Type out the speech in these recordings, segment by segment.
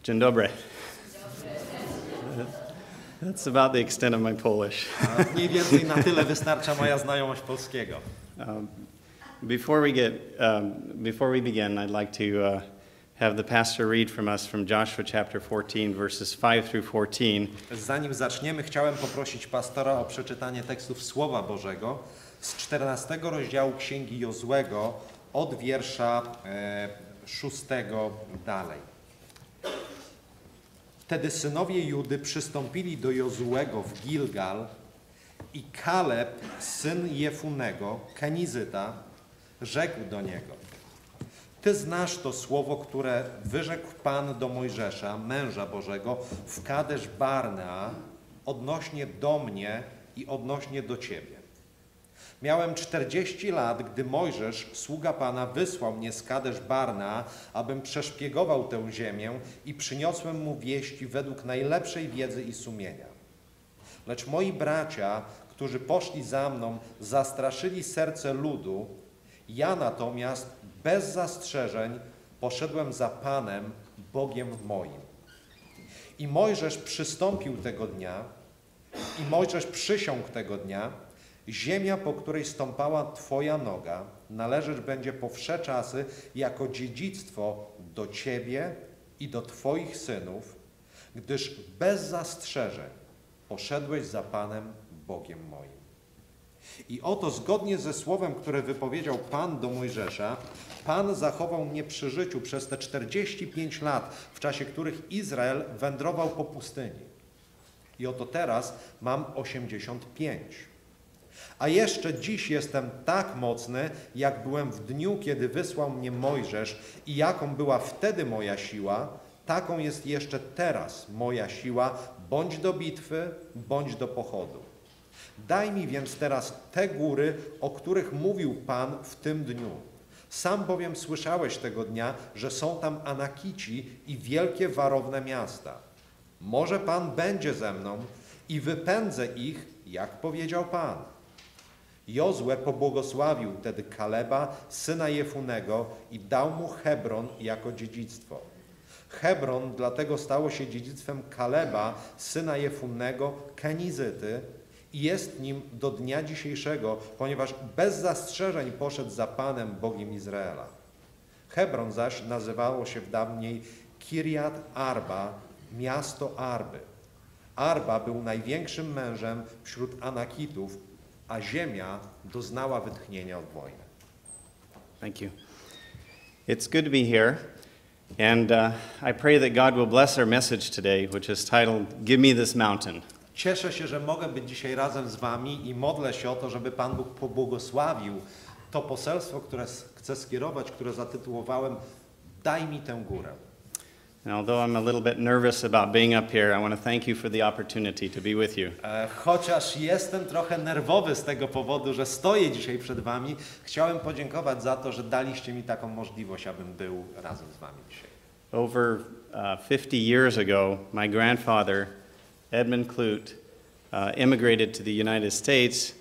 Dzień dobry. That's about the extent of my Polish. Mniej więcej na tyle wystarcza moja znajomość polskiego. Before we begin, I'd like to have the pastor read from us from Joshua chapter 14, verses 5 through 14. Zanim zaczniemy, chciałem poprosić pastora o przeczytanie tekstów Słowa Bożego z 14 rozdziału Księgi Jozłego od wiersza 6 dalej. Wtedy synowie Judy przystąpili do Jozłego w Gilgal i Kaleb, syn Jefunego, Kenizyta, rzekł do niego: Ty znasz to słowo, które wyrzekł Pan do Mojżesza, męża Bożego, w Kadesz Barnea, odnośnie do mnie i odnośnie do Ciebie. Miałem 40 lat, gdy Mojżesz, sługa Pana, wysłał mnie z Kadesz Barnea, abym przeszpiegował tę ziemię i przyniosłem mu wieści według najlepszej wiedzy i sumienia. Lecz moi bracia, którzy poszli za mną, zastraszyli serce ludu, ja natomiast bez zastrzeżeń poszedłem za Panem, Bogiem moim. I Mojżesz przystąpił tego dnia, i Mojżesz przysiągł tego dnia: ziemia, po której stąpała Twoja noga, należeć będzie po wsze czasy jako dziedzictwo do Ciebie i do Twoich synów, gdyż bez zastrzeżeń poszedłeś za Panem, Bogiem moim. I oto zgodnie ze słowem, które wypowiedział Pan do Mojżesza, Pan zachował mnie przy życiu przez te 45 lat, w czasie których Izrael wędrował po pustyni. I oto teraz mam 85. A jeszcze dziś jestem tak mocny, jak byłem w dniu, kiedy wysłał mnie Mojżesz, i jaką była wtedy moja siła, taką jest jeszcze teraz moja siła, bądź do bitwy, bądź do pochodu. Daj mi więc teraz te góry, o których mówił Pan w tym dniu. Sam bowiem słyszałeś tego dnia, że są tam Anakici i wielkie warowne miasta. Może Pan będzie ze mną i wypędzę ich, jak powiedział Pan. Jozue pobłogosławił wtedy Kaleba, syna Jefunego, i dał mu Hebron jako dziedzictwo. Hebron dlatego stało się dziedzictwem Kaleba, syna Jefunego, Kenizyty, i jest nim do dnia dzisiejszego, ponieważ bez zastrzeżeń poszedł za Panem, Bogiem Izraela. Hebron zaś nazywało się w dawniej Kirjat Arba, miasto Arby. Arba był największym mężem wśród Anakitów, a ziemia doznała wytchnienia od wojny. Thank you. It's good to be here, and I pray that God will bless our message today, which is titled, Give Me This Mountain. Cieszę się, że mogę być dzisiaj razem z wami i modlę się o to, żeby Pan Bóg pobłogosławił to poselstwo, które chcę skierować, które zatytułowałem Daj mi tę górę. And although I'm a little bit nervous about being up here, I want to thank you for the opportunity to be with you. Chociaż jestem trochę nerwowy z tego powodu, że stoję dzisiaj przed wami, chciałem podziękować za to, że daliście mi taką możliwość, abym był razem z wami dzisiaj. Over 50 years ago, my grandfather, Edmund Clute, immigrated to the United States,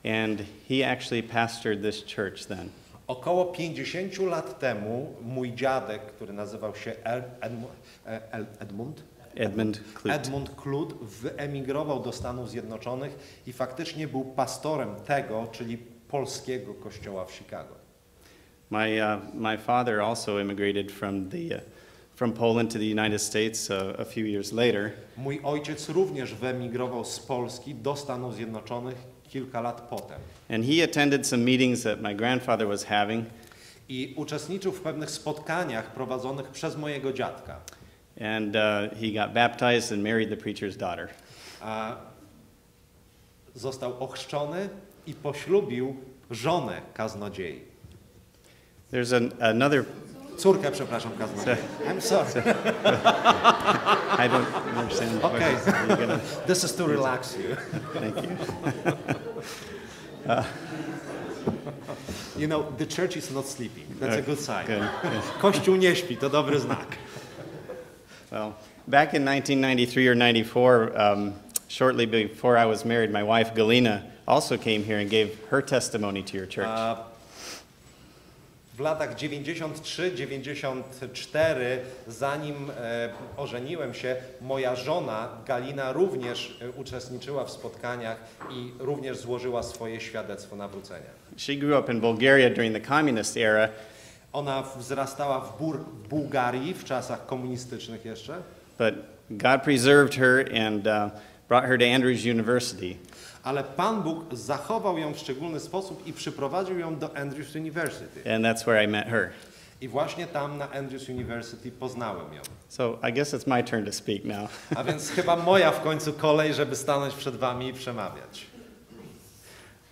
and he actually pastored this church then. Około 50 lat temu mój dziadek, który nazywał się Edmund Clute, wyemigrował do Stanów Zjednoczonych i faktycznie był pastorem tego, czyli polskiego kościoła w Chicago. My father also immigrated from Poland to the United States a few years later. Mój ojciec również wyemigrował z Polski do Stanów Zjednoczonych kilka lat potem. And he attended some meetings that my grandfather was having. I uczestniczył w pewnych spotkaniach prowadzonych przez mojego dziadka. And he got baptized and married the preacher's daughter. Został ochrzczony i poślubił żonę kaznodziei. There's another... Córkę, przepraszam, kaznodziei. I'm sorry. I don't understand. Okay. This is to relax you. Thank you. You know, the church is not sleeping. That's a good sign. Good. Kościół nie śpi, to dobry znak. Well, back in 1993 or 94, shortly before I was married, my wife Galina also came here and gave her testimony to your church. W latach 93-94, zanim ożeniłem się, moja żona Galina również uczestniczyła w spotkaniach i również złożyła swoje świadectwo nawrócenia. She grew up in Bulgaria during the communist era. Ona wzrastała w Bułgarii w czasach komunistycznych jeszcze. But God preserved her and brought her to Andrews University. Ale Pan Bóg zachował ją w szczególny sposób i przyprowadził ją do Andrews University. And that's where I met her. I właśnie tam na Andrews University poznałem ją. So I guess it's my turn to speak now. A więc chyba moja w końcu kolej, żeby stanąć przed wami i przemawiać.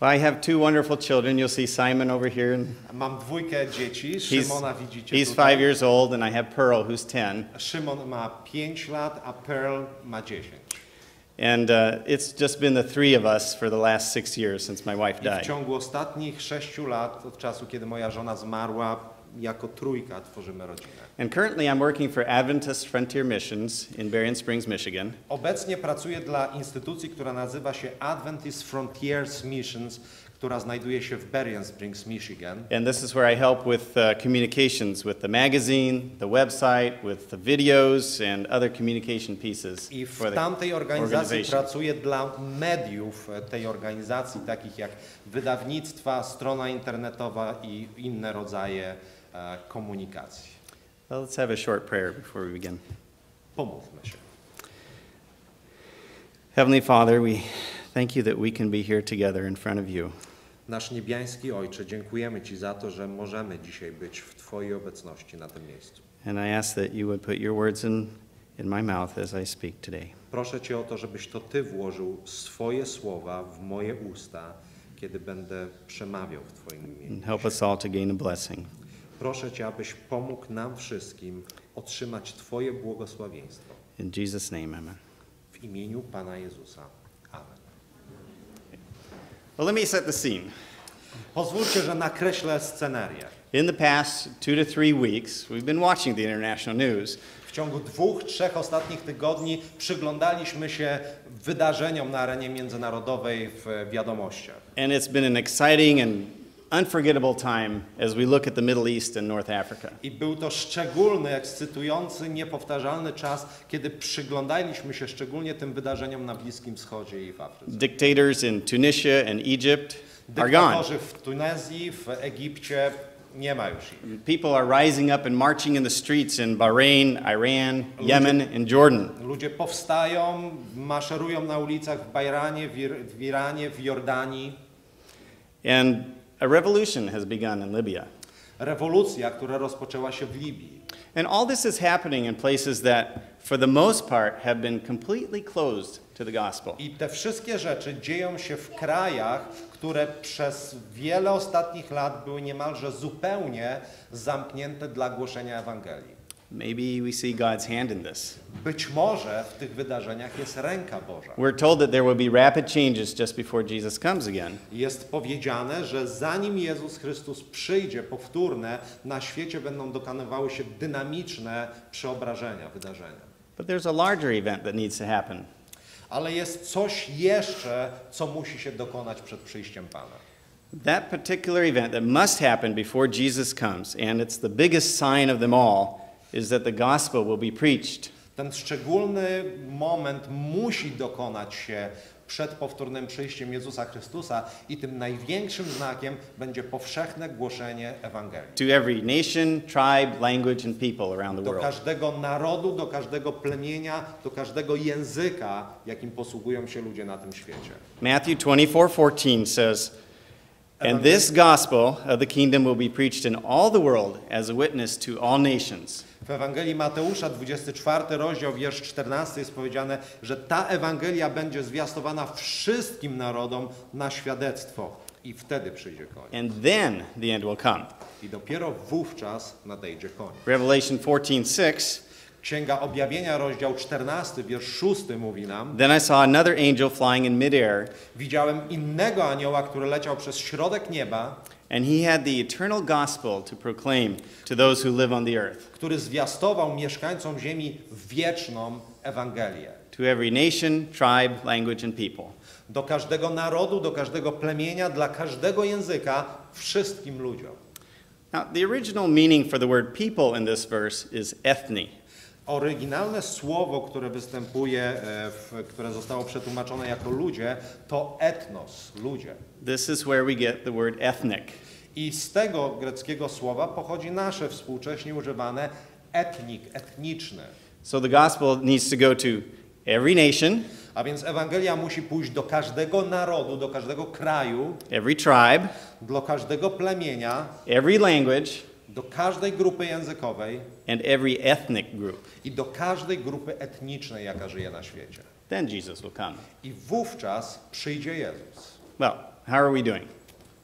Well, I have two wonderful children. You'll see Simon over here. Mam dwójkę dzieci. Szymona widzicie He's tutaj. 5 years old, and I have Pearl, who's 10. Szymon ma 5 lat, a Pearl ma 10. And it's just been the three of us for the last 6 years since my wife I w died. ciągu ostatnich 6 lat, od czasu, kiedy moja żona zmarła, jako trójka tworzymy rodzinę. And currently I'm working for Adventist Frontier Missions in Berrien Springs, Michigan. Obecnie pracuję dla instytucji, która nazywa się Adventist Frontiers Missions, która znajduje się w Berrien Springs, Michigan. And this is where I help with communications with the magazine, the website, with the videos and other communication pieces. I for w the tamtej organizacji organization. pracuję dla mediów tej organizacji, takich jak wydawnictwa, strona internetowa i inne rodzaje komunikacji. Well, let's have a short prayer before we begin. Pomówmy się. Heavenly Father, we thank you that we can be here together in front of you. Nasz niebiański Ojcze, dziękujemy Ci za to, że możemy dzisiaj być w Twojej obecności na tym miejscu. And I ask that you would put your words in my mouth as I speak today. Proszę Cię o to, żebyś to Ty włożył swoje słowa w moje usta, kiedy będę przemawiał w Twoim imieniu. And help us all to gain a blessing. Proszę Cię, abyś pomógł nam wszystkim otrzymać Twoje błogosławieństwo. In Jesus' name, amen. W imieniu Pana Jezusa. Amen. Well, let me set the scene. Pozwólcie, że nakreślę scenerię. In the past 2 to 3 weeks, we've been watching the international news. W ciągu 2-3 ostatnich tygodni przyglądaliśmy się wydarzeniom na arenie międzynarodowej w wiadomościach. And it's been an exciting and unforgettable time as we look at the Middle East and North Africa. I był to szczególny, ekscytujący, niepowtarzalny czas, kiedy przyglądaliśmy się szczególnie tym wydarzeniom na Bliskim Wschodzie i w Afryce. Dictators in Tunisia and Egypt are gone. Dyktatorzy w Tunezji, w Egipcie nie ma już ich. People are rising up and marching in the streets in Bahrain, Iran, Yemen, and Jordan. Ludzie powstają, maszerują na ulicach w Bajranie, w Iranie, w Jordanii. And a revolution has begun in Libya. Rewolucja, która rozpoczęła się w Libii. And all this is happening in places that, for the most part, have been completely closed to the gospel. I te wszystkie rzeczy dzieją się w krajach, które przez wiele ostatnich lat były niemalże zupełnie zamknięte dla głoszenia Ewangelii. Maybe we see God's hand in this. Być może w tych wydarzeniach jest ręka Boża. We're told that there will be rapid changes just before Jesus comes again. Jest powiedziane, że zanim Jezus Chrystus przyjdzie powtórne, na świecie będą dokonywały się dynamiczne przeobrażenia, wydarzenia. But there's a larger event that needs to happen. Ale jest coś jeszcze, co musi się dokonać przed przyjściem Pana. That particular event that must happen before Jesus comes, and it's the biggest sign of them all, is that the gospel will be preached. Ten szczególny moment musi dokonać się przed powtórnym przyjściem Jezusa Chrystusa i tym największym znakiem będzie powszechne głoszenie Ewangelii. To every nation, tribe, language, and people around the Do world. każdego narodu, do każdego plemienia, do każdego języka, jakim posługują się ludzie na tym świecie. Matthew 24:14 says, "And this gospel of the kingdom will be preached in all the world as a witness to all nations." W Ewangelii Mateusza, 24 rozdział, wiersz 14 jest powiedziane, że ta Ewangelia będzie zwiastowana wszystkim narodom na świadectwo i wtedy przyjdzie koniec. And then the end will come. I dopiero wówczas nadejdzie koniec. Revelation 14:6, Księga Objawienia, rozdział 14, wiersz 6 mówi nam: "Then I saw another angel flying in midair, Widziałem innego anioła, który leciał przez środek nieba, and he had the eternal gospel to proclaim to those who live on the earth, który zwiastował mieszkańcom ziemi wieczną Ewangelię. to every nation, tribe, language, and people." Do każdego narodu, do każdego plemienia, dla każdego języka, wszystkim ludziom. Now, the original meaning for the word people in this verse is ethne. Oryginalne słowo, które występuje, które zostało przetłumaczone jako ludzie, to etnos, ludzie. This is where we get the word ethnic. I z tego greckiego słowa pochodzi nasze współcześnie używane etnik, etniczny. So the gospel needs to go to every nation, A więc Ewangelia musi pójść do każdego narodu, do każdego kraju, every tribe, do każdego plemienia, every language, do każdej grupy językowej and every ethnic group. i do każdej grupy etnicznej, jaka żyje na świecie. Then Jesus will come. I wówczas przyjdzie Jezus. Well, how are we doing?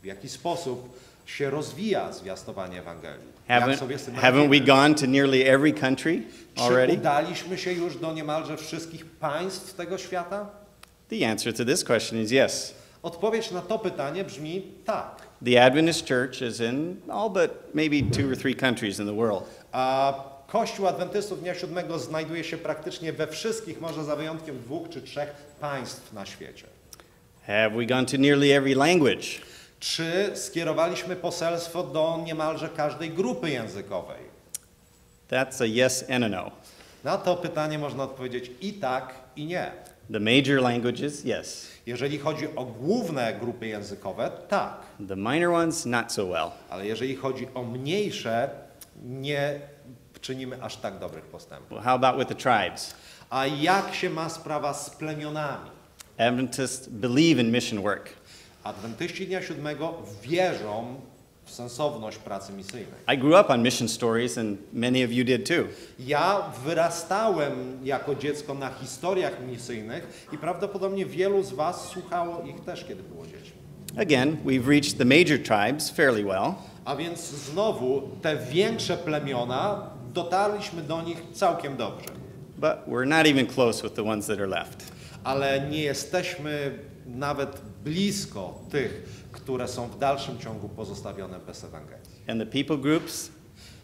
W jaki sposób się rozwija zwiastowanie Ewangelii? Jak sobie z tym Haven't we radzimy? gone to nearly every country Czy already? udaliśmy się już do niemalże wszystkich państw tego świata? The answer to this question is yes. Odpowiedź na to pytanie brzmi tak. The Adventist Church is in all but maybe 2 or 3 countries in the world. A Kościół Adwentystów Dnia Siódmego znajduje się praktycznie we wszystkich, może za wyjątkiem 2 czy 3 państw na świecie. Have we gone to nearly every language? Czy skierowaliśmy poselstwo do niemalże każdej grupy językowej? That's a yes and a no. Na to pytanie można odpowiedzieć i tak, i nie. The major languages, yes. Jeżeli chodzi o główne grupy językowe, tak. The minor ones, not so well. Ale jeżeli chodzi o mniejsze, nie czynimy aż tak dobrych postępów. Well, how about with the tribes? A jak się ma sprawa z plemionami? Adventists believe in mission work. Adwentyści Dnia Siódmego wierzą w sensowność pracy misyjnej. I grew up on mission stories, and many of you did too. Ja wyrastałem jako dziecko na historiach misyjnych i prawdopodobnie wielu z was słuchało ich też, kiedy było dziećmi. Again, we've reached the major tribes fairly well. A więc znowu te większe plemiona, dotarliśmy do nich całkiem dobrze. But we're not even close with the ones that are left. Ale nie jesteśmy nawet blisko tych, które są w dalszym ciągu pozostawione bez Ewangelii. And the people groups,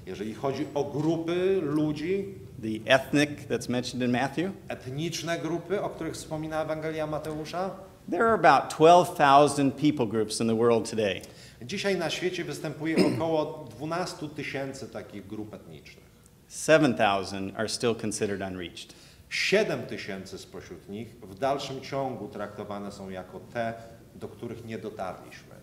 Jeżeli chodzi o grupy ludzi, the ethnic that's mentioned in Matthew, etniczne grupy, o których wspomina Ewangelia Mateusza, there are about 12,000 people groups in the world today. dzisiaj na świecie występuje około 12 000 takich grup etnicznych. 7,000 are still considered unreached. 7 000 spośród nich w dalszym ciągu traktowane są jako te, do których nie dotarliśmy.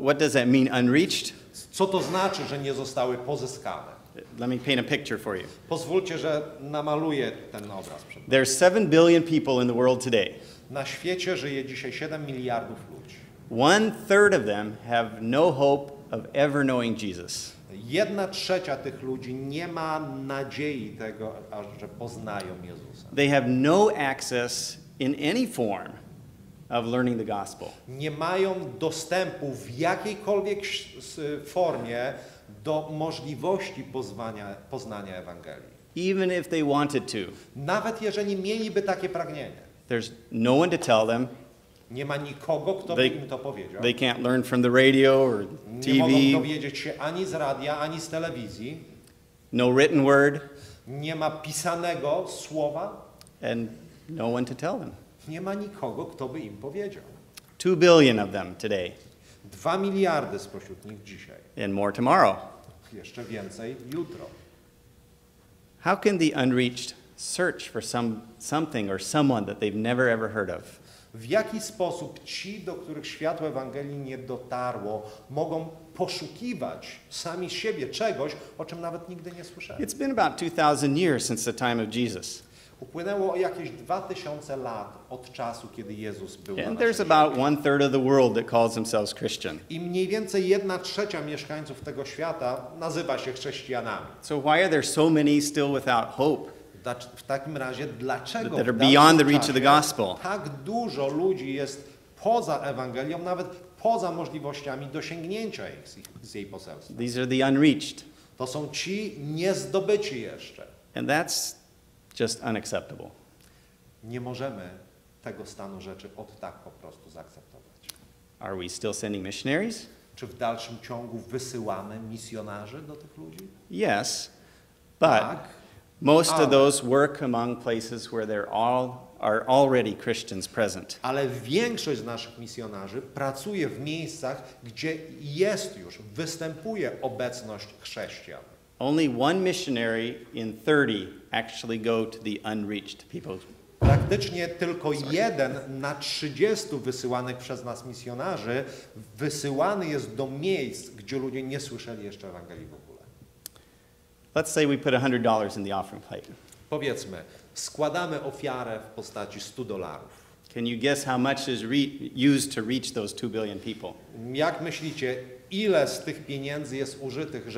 What does that mean, unreached? Co to znaczy, że nie zostały pozyskane? Let me paint a picture for you. Pozwólcie, że namaluję ten obraz przed wami. There's 7 billion people in the world today. Na świecie żyje dzisiaj 7 miliardów ludzi. 1/3 of them have no hope of ever knowing Jesus. 1/3 tych ludzi nie ma nadziei tego, że poznają Jezusa. They have no access in any form of learning the gospel. Nie mają dostępu w jakiejkolwiek formie do możliwości poznania Ewangelii. Even if they wanted to, Nawet jeżeli mieliby takie pragnienie. there's no one to tell them. Nie ma nikogo, kto by im to powiedział. They can't learn from the radio or Nie mogą TV. dowiedzieć się ani z radia, ani z telewizji. No written word, Nie ma pisanego słowa. and no one to tell them. Nie ma nikogo, kto by im powiedział. 2 billion of them today, 2 miliardy spośród nich dzisiaj. and more tomorrow. Jeszcze więcej jutro. How can the unreached search for something or someone that they've never ever heard of? W jaki sposób ci, do których światło Ewangelii nie dotarło, mogą poszukiwać sami siebie czegoś, o czym nawet nigdy nie słyszeli? It's been about 2,000 years since the time of Jesus. Upłynęło jakieś 2000 lat od czasu, kiedy Jezus był na And naszym there's about świecie. 1/3 of the world that calls themselves Christian. I mniej więcej 1/3 mieszkańców tego świata nazywa się chrześcijanami. So why are there so many still without hope? W takim razie, dlaczego That are w dalszym beyond the reach of the czasie gospel? tak dużo ludzi jest poza Ewangelią, nawet poza możliwościami dosięgnięcia z jej poselstwa? These are the unreached. To są ci niezdobyci jeszcze. And that's just unacceptable. Nie możemy tego stanu rzeczy od tak po prostu zaakceptować. Are we still sending missionaries? Czy w dalszym ciągu wysyłamy misjonarzy do tych ludzi? Yes, but Tak. most of Ale- those work among places where they're all are already Christians present. Ale większość z naszych misjonarzy pracuje w miejscach, gdzie występuje obecność chrześcijan. Only one missionary in 30 actually go to the unreached people. Praktycznie tylko 1 na 30 wysyłanych przez nas misjonarzy wysyłany jest do miejsc, gdzie ludzie nie słyszeli jeszcze Ewangelii w ogóle. Let's say we put $100 in the offering plate. Powiedzmy, składamy ofiarę w postaci $100. Can you guess how much is used to reach those 2 billion people? Jak myślicie, ile z tych pieniędzy jest użytych,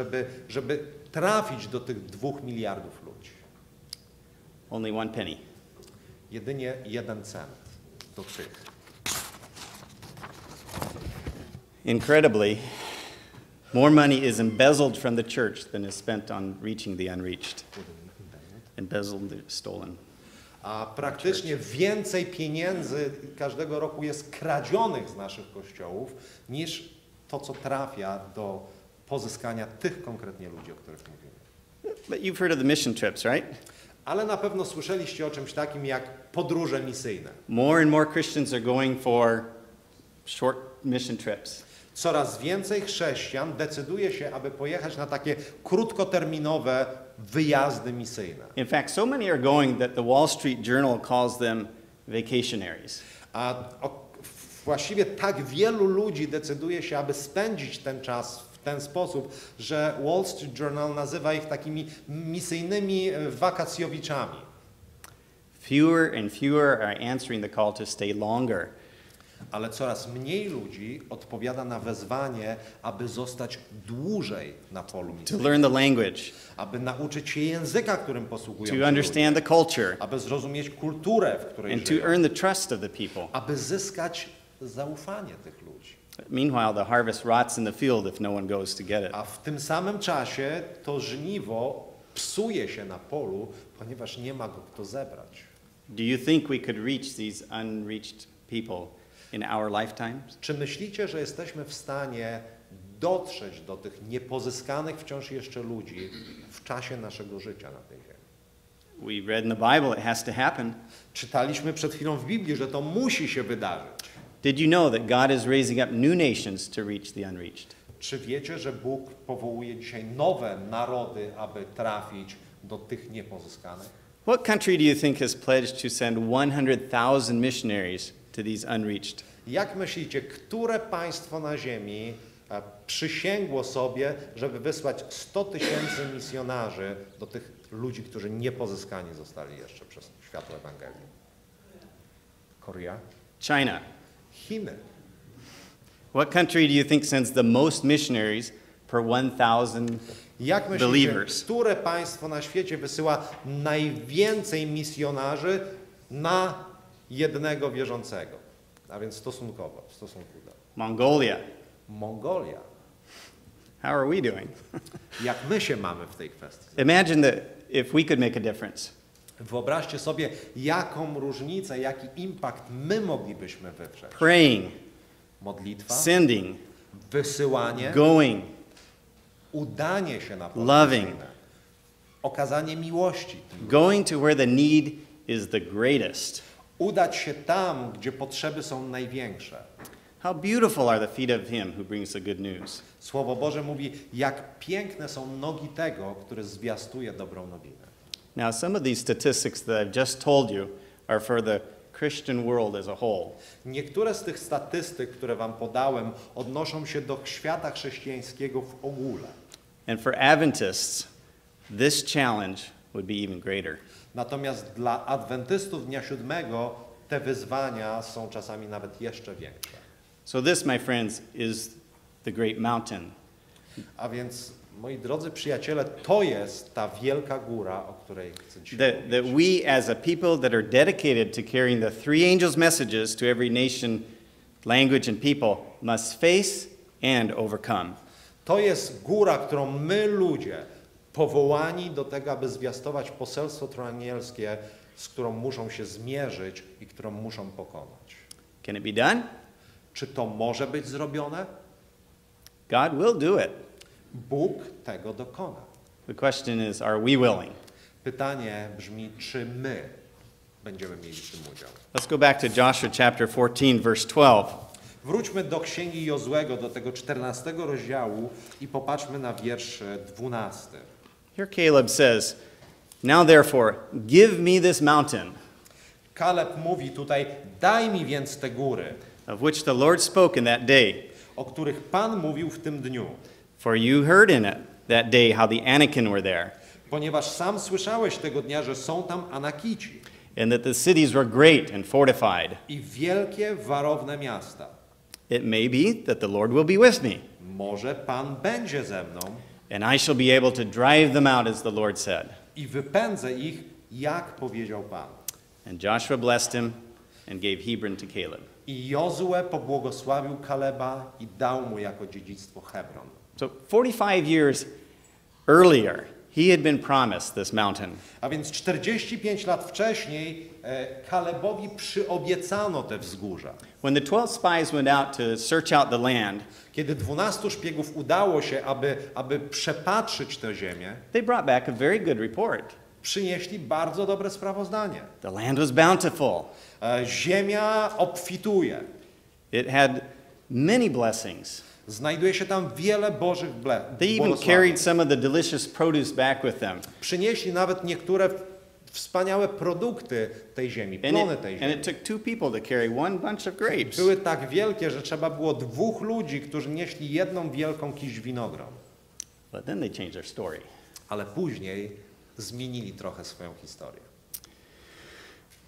żeby trafić do tych 2 miliardów ludzi? Only 1 penny. Jedynie 1 cent do tych. Incredibly, more money is embezzled from the church than is spent on reaching the unreached. Embezzled, stolen. A praktycznie więcej pieniędzy każdego roku jest kradzionych z naszych kościołów, niż to, co trafia do pozyskania tych konkretnie ludzi, o których mówimy. But you've heard of the mission trips, right? Ale na pewno słyszeliście o czymś takim jak podróże misyjne. More and more Christians are going for short mission trips. Coraz więcej chrześcijan decyduje się, aby pojechać na takie krótkoterminowe wyjazdy misyjne. In fact, so many are going that the Wall Street Journal calls them vacationaries. Właściwie tak wielu ludzi decyduje się, aby spędzić ten czas w ten sposób, że Wall Street Journal nazywa ich takimi misyjnymi wakacjowiczami. Fewer and fewer are answering the call to stay longer. Ale coraz mniej ludzi odpowiada na wezwanie, aby zostać dłużej na polu To misyjnym. learn the language, Aby nauczyć się języka, którym posługują to się understand ludzie, the culture, aby zrozumieć kulturę, w której and to żyją, earn the trust of the people. aby zyskać zaufanie tych ludzi. Meanwhile, the harvest rots in the field if no one goes to get it. A w tym samym czasie to żniwo psuje się na polu, ponieważ nie ma go kto zebrać. Do you think we could reach these unreached people in our lifetimes? Czy myślicie, że jesteśmy w stanie dotrzeć do tych niepozyskanych wciąż jeszcze ludzi w czasie naszego życia na tej ziemi? We read in the Bible it has to happen. Czytaliśmy przed chwilą w Biblii, że to musi się wydarzyć. Did you know that God is raising up new nations to reach the unreached? Czy wiecie, że Bóg powołuje dzisiaj nowe narody, aby trafić do tych niepozyskanych? What country do you think has pledged to send 100,000 missionaries to these unreached? Jak myślicie, które państwo na ziemi przysięgło sobie, żeby wysłać 100 000 misjonarzy do tych ludzi, którzy niepozyskani zostali jeszcze przez światło Ewangelii? Korea? China. Chiny. What country do you think sends the most missionaries per 1,000 Jak myślicie, believers? które państwo na świecie wysyła najwięcej misjonarzy na jednego wierzącego? A więc stosunkowo, w stosunku do Mongolia. Mongolia. How are we doing? Jak my się mamy w tej kwestii? Imagine that if we could make a difference. Wyobraźcie sobie, jaką różnicę, jaki impact my moglibyśmy wywrzeć. Praying, Modlitwa, sending, wysyłanie, going, udanie się na pole loving, misyjne, okazanie miłości, going to where the need is the greatest. udać się tam, gdzie potrzeby są największe. How beautiful are the feet of him who brings the good news. Słowo Boże mówi, jak piękne są nogi tego, który zwiastuje dobrą nowinę. Now, some of these statistics that I've just told you are for the Christian world as a whole. Niektóre z tych statystyk, które wam podałem, odnoszą się do świata chrześcijańskiego w ogóle. And for Adventists, this challenge would be even greater. Natomiast dla adwentystów Dnia Siódmego te wyzwania są czasami nawet jeszcze większe. So this, my friends, is the great mountain. A więc, moi drodzy przyjaciele, to jest ta wielka góra, o której chcę dzisiaj That mówić. we as a people that are dedicated to carrying the three angels' messages to every nation, language, and people must face and overcome. To jest góra, którą my ludzie, powołani do tego, aby zwiastować poselstwo troanielskie, z którą muszą się zmierzyć i którą muszą pokonać. Can it be done? Czy to może być zrobione? God will do it. Bóg tego dokona. The question is, are we willing? Pytanie brzmi, czy my będziemy mieli w tym udział. Let's go back to Joshua chapter 14, verse 12. Wróćmy do Księgi Jozłego, do tego 14 rozdziału i popatrzmy na wiersz 12. Here Caleb says, "Now therefore, give me this mountain, Kaleb mówi tutaj, daj mi więc te góry, of which the Lord spoke in that day. o których Pan mówił w tym dniu. For you heard in it that day how the Anakim were there, Ponieważ sam słyszałeś tego dnia, że są tam Anakici and that the cities were great and fortified. i wielkie, warowne miasta. It may be that the Lord will be with me, Może Pan będzie ze mną and I shall be able to drive them out, as the Lord said." i wypędzę ich, jak powiedział Pan. And Joshua blessed him and gave Hebron to Caleb. I Jozue pobłogosławił Kaleba i dał mu jako dziedzictwo Hebron. So 45 years earlier, he had been promised this mountain. A więc 45 lat wcześniej Kalebowi przyobiecano te wzgórza. When the 12 spies went out to search out the land, Kiedy 12 szpiegów udało się, aby przepatrzyć tę ziemię, they brought back a very good report. przynieśli bardzo dobre sprawozdanie. The land was bountiful. Ziemia obfituje. It had many blessings. Znajduje się tam wiele Bożych They even carried some of the delicious produce back with them. Przynieśli nawet niektóre wspaniałe produkty tej ziemi, plony tej And ziemi. it took 2 people to carry one bunch of grapes. Były tak wielkie, że trzeba było 2 ludzi, którzy nieśli jedną wielką kiść winogron. But then they changed their story. Ale później zmienili trochę swoją historię.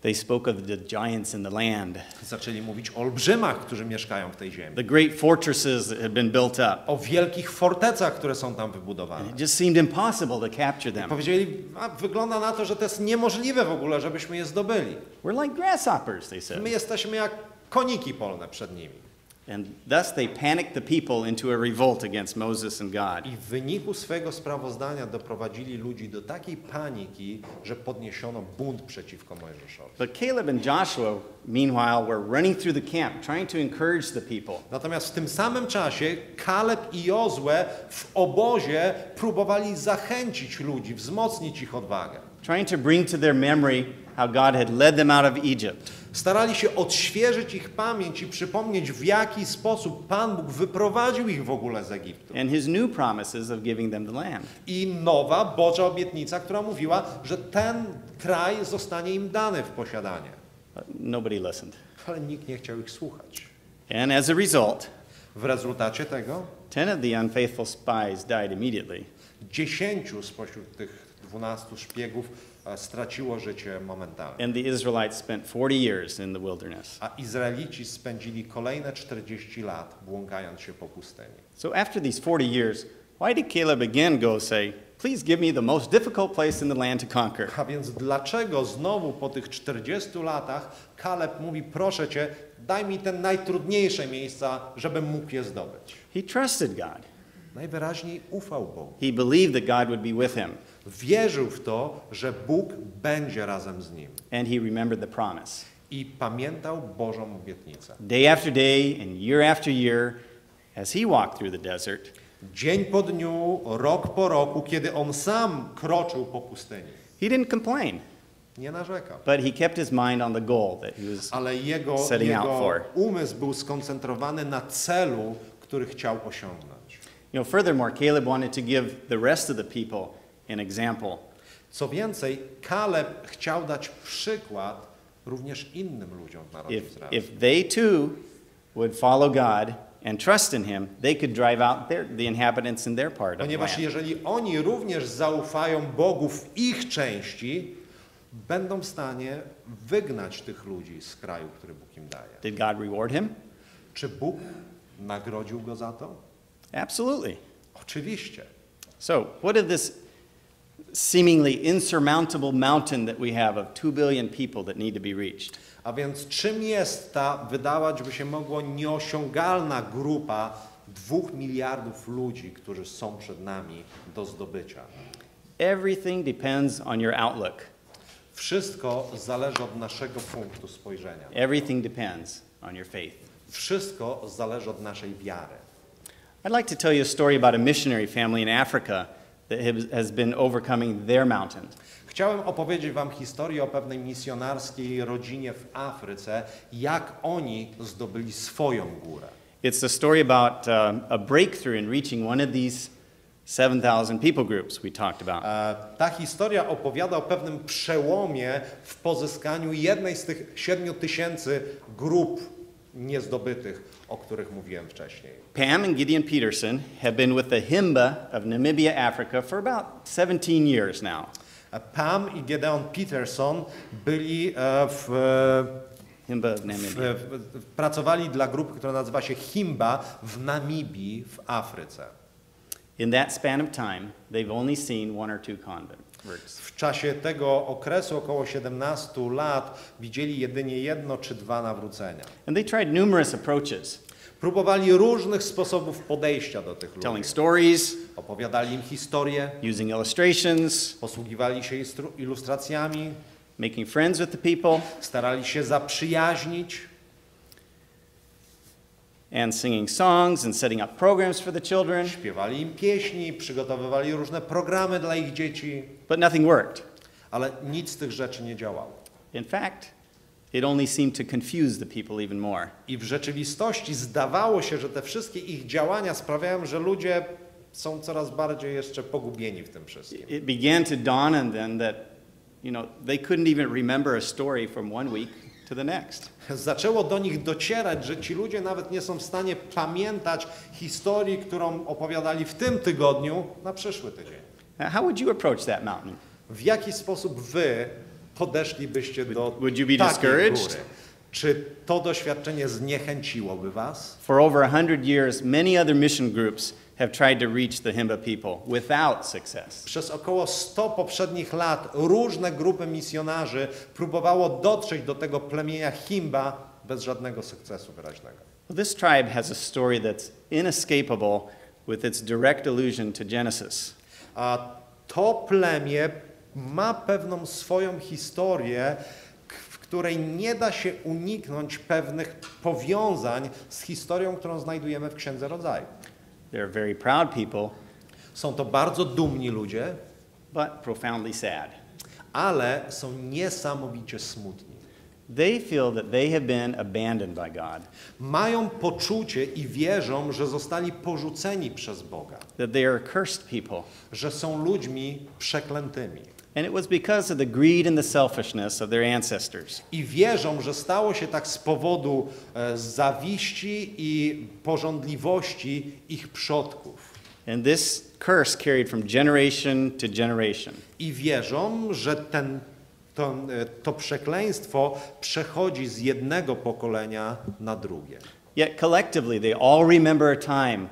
They spoke of the giants in the land, Zaczęli mówić o olbrzymach, którzy mieszkają w tej ziemi. the great fortresses that had been built up. O wielkich fortecach, które są tam wybudowane. And it just seemed impossible to capture them. Powiedzieli, wygląda na to, że to jest niemożliwe w ogóle, żebyśmy je zdobyli. We're like grasshoppers, they said. My jesteśmy jak koniki polne przed nimi. And thus they panicked the people into a revolt against Moses and God. I w wyniku swego sprawozdania doprowadzili ludzi do takiej paniki, że podniesiono bunt przeciwko Mojżeszowi. But Caleb and Joshua, meanwhile, were running through the camp, trying to encourage the people. Natomiast w tym samym czasie Kaleb i Jozue w obozie próbowali zachęcić ludzi, wzmocnić ich odwagę. Trying to bring to their memory how God had led them out of Egypt. Starali się odświeżyć ich pamięć i przypomnieć, w jaki sposób Pan Bóg wyprowadził ich w ogóle z Egiptu. And his new promises of giving them the land. I nowa Boża obietnica, która mówiła, że ten kraj zostanie im dany w posiadanie. But nobody listened. Ale nikt nie chciał ich słuchać. And as a result, W rezultacie tego 10 of the unfaithful spies died immediately. 10 spośród tych 12 szpiegów straciło życie momentalnie. And the Israelites spent 40 years in the wilderness. A Izraelici spędzili kolejne 40 lat błąkając się po pustyni. So after these 40 years, why did Caleb again go say, "Please give me the most difficult place in the land to conquer"? A więc dlaczego znowu po tych 40 latach Kaleb mówi, proszę Cię, daj mi te najtrudniejsze miejsca, żebym mógł je zdobyć. He trusted God. Najwyraźniej ufał Bogu. He believed that God would be with him, Wierzył w to, że Bóg będzie razem z nim. and he remembered the promise. I pamiętał Bożą obietnicę. Day after day and year after year, as he walked through the desert, Dzień po dniu, rok po roku, kiedy on sam kroczył po pustyni, he didn't complain, nie narzekał. but he kept his mind on the goal that he was Ale jego setting out for. umysł był skoncentrowany na celu, który chciał osiągnąć. You know, furthermore, Caleb wanted to give the rest of the people an example. Co więcej, Kaleb chciał dać przykład również innym ludziom w narodzie Izraela. If they too would follow God and trust in him, they could drive out the inhabitants in their part of the Ponieważ land. jeżeli oni również zaufają Bogu w ich części, będą w stanie wygnać tych ludzi z kraju, który Bóg im daje. Did God reward him? Czy Bóg nagrodził go za to? Absolutely. Oczywiście. So, what if this seemingly insurmountable mountain that we have of 2 billion people that need to be reached? A więc czym jest ta, wydawać by się mogło, nieosiągalna grupa 2 miliardów ludzi, którzy są przed nami do zdobycia? Everything depends on your outlook. Wszystko zależy od naszego punktu spojrzenia. Everything depends on your faith. Wszystko zależy od naszej wiary. I'd like to tell you a story about a missionary family in Africa that has been overcoming their mountain. Chciałem opowiedzieć wam historię o pewnej misjonarskiej rodzinie w Afryce, jak oni zdobyli swoją górę. It's the story about a breakthrough in reaching one of these 7,000 people groups we talked about. Ta historia opowiada o pewnym przełomie w pozyskaniu jednej z tych 7,000 grup niezdobytych, o których mówiłem wcześniej. Pam and Gideon Peterson have been with the Himba of Namibia, Africa for about 17 years now. Pam i Gideon Peterson byli Himba of Namibia. pracowali dla grupy, która nazywa się Himba w Namibii w Afryce. In that span of time, they've only seen one or two converts. W czasie tego okresu, około 17 lat, widzieli jedynie jedno czy dwa nawrócenia. And they tried numerous approaches. Próbowali różnych sposobów podejścia do tych ludzi. Telling stories, Opowiadali im historię, using illustrations, posługiwali się ilustracjami, making friends with the people, starali się zaprzyjaźnić, and singing songs and setting up programs for the children. śpiewali im pieśni, przygotowywali różne programy dla ich dzieci, But nothing worked. ale nic z tych rzeczy nie działało. In fact, it only seemed to confuse the people even more. I w rzeczywistości zdawało się, że te wszystkie ich działania sprawiają, że ludzie są coraz bardziej jeszcze pogubieni w tym wszystkim. It began to dawn on them that, they couldn't even remember a story from one week to the next. Zaczęło do nich docierać, że ci ludzie nawet nie są w stanie pamiętać historii, którą opowiadali w tym tygodniu na przyszły tydzień. How would you approach that mountain? W jaki sposób wy podeszlibyście do Would you be takiej discouraged? góry? Czy to doświadczenie zniechęciłoby was? For over 100 years, many other mission groups have tried to reach the Himba people without success. Przez około 100 poprzednich lat różne grupy misjonarzy próbowało dotrzeć do tego plemienia Himba bez żadnego sukcesu wyraźnego. Well, this tribe has a story that's inescapable with its direct allusion to Genesis. A to plemię ma pewną swoją historię, w której nie da się uniknąć pewnych powiązań z historią, którą znajdujemy w Księdze Rodzaju. They're very proud people, Są to bardzo dumni ludzie, but profoundly sad. ale są niesamowicie smutni. They feel that they have been abandoned by God, Mają poczucie i wierzą, że zostali porzuceni przez Boga, that they are cursed people. że są ludźmi przeklętymi. And it was because of the greed and the selfishness of their ancestors. I wierzą, że stało się tak z powodu zawiści i pożądliwości ich przodków. And this curse carried from generation to generation. I wierzą, że to przekleństwo przechodzi z jednego pokolenia na drugie. Yet collectively, they all remember a time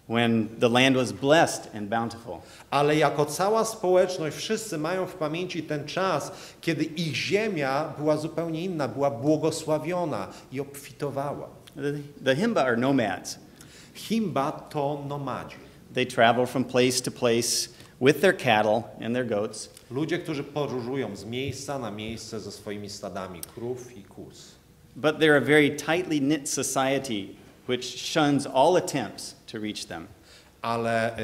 when the land was blessed and bountiful. Ale jako cała społeczność wszyscy mają w pamięci ten czas, kiedy ich ziemia była zupełnie inna, była błogosławiona i obfitowała. The Himba are nomads. Himba to nomadzi. They travel from place to place with their cattle and their goats. Ludzie, którzy podróżują z miejsca na miejsce ze swoimi stadami krów i kóz. But they're a very tightly knit society which shuns all attempts to reach them. Ale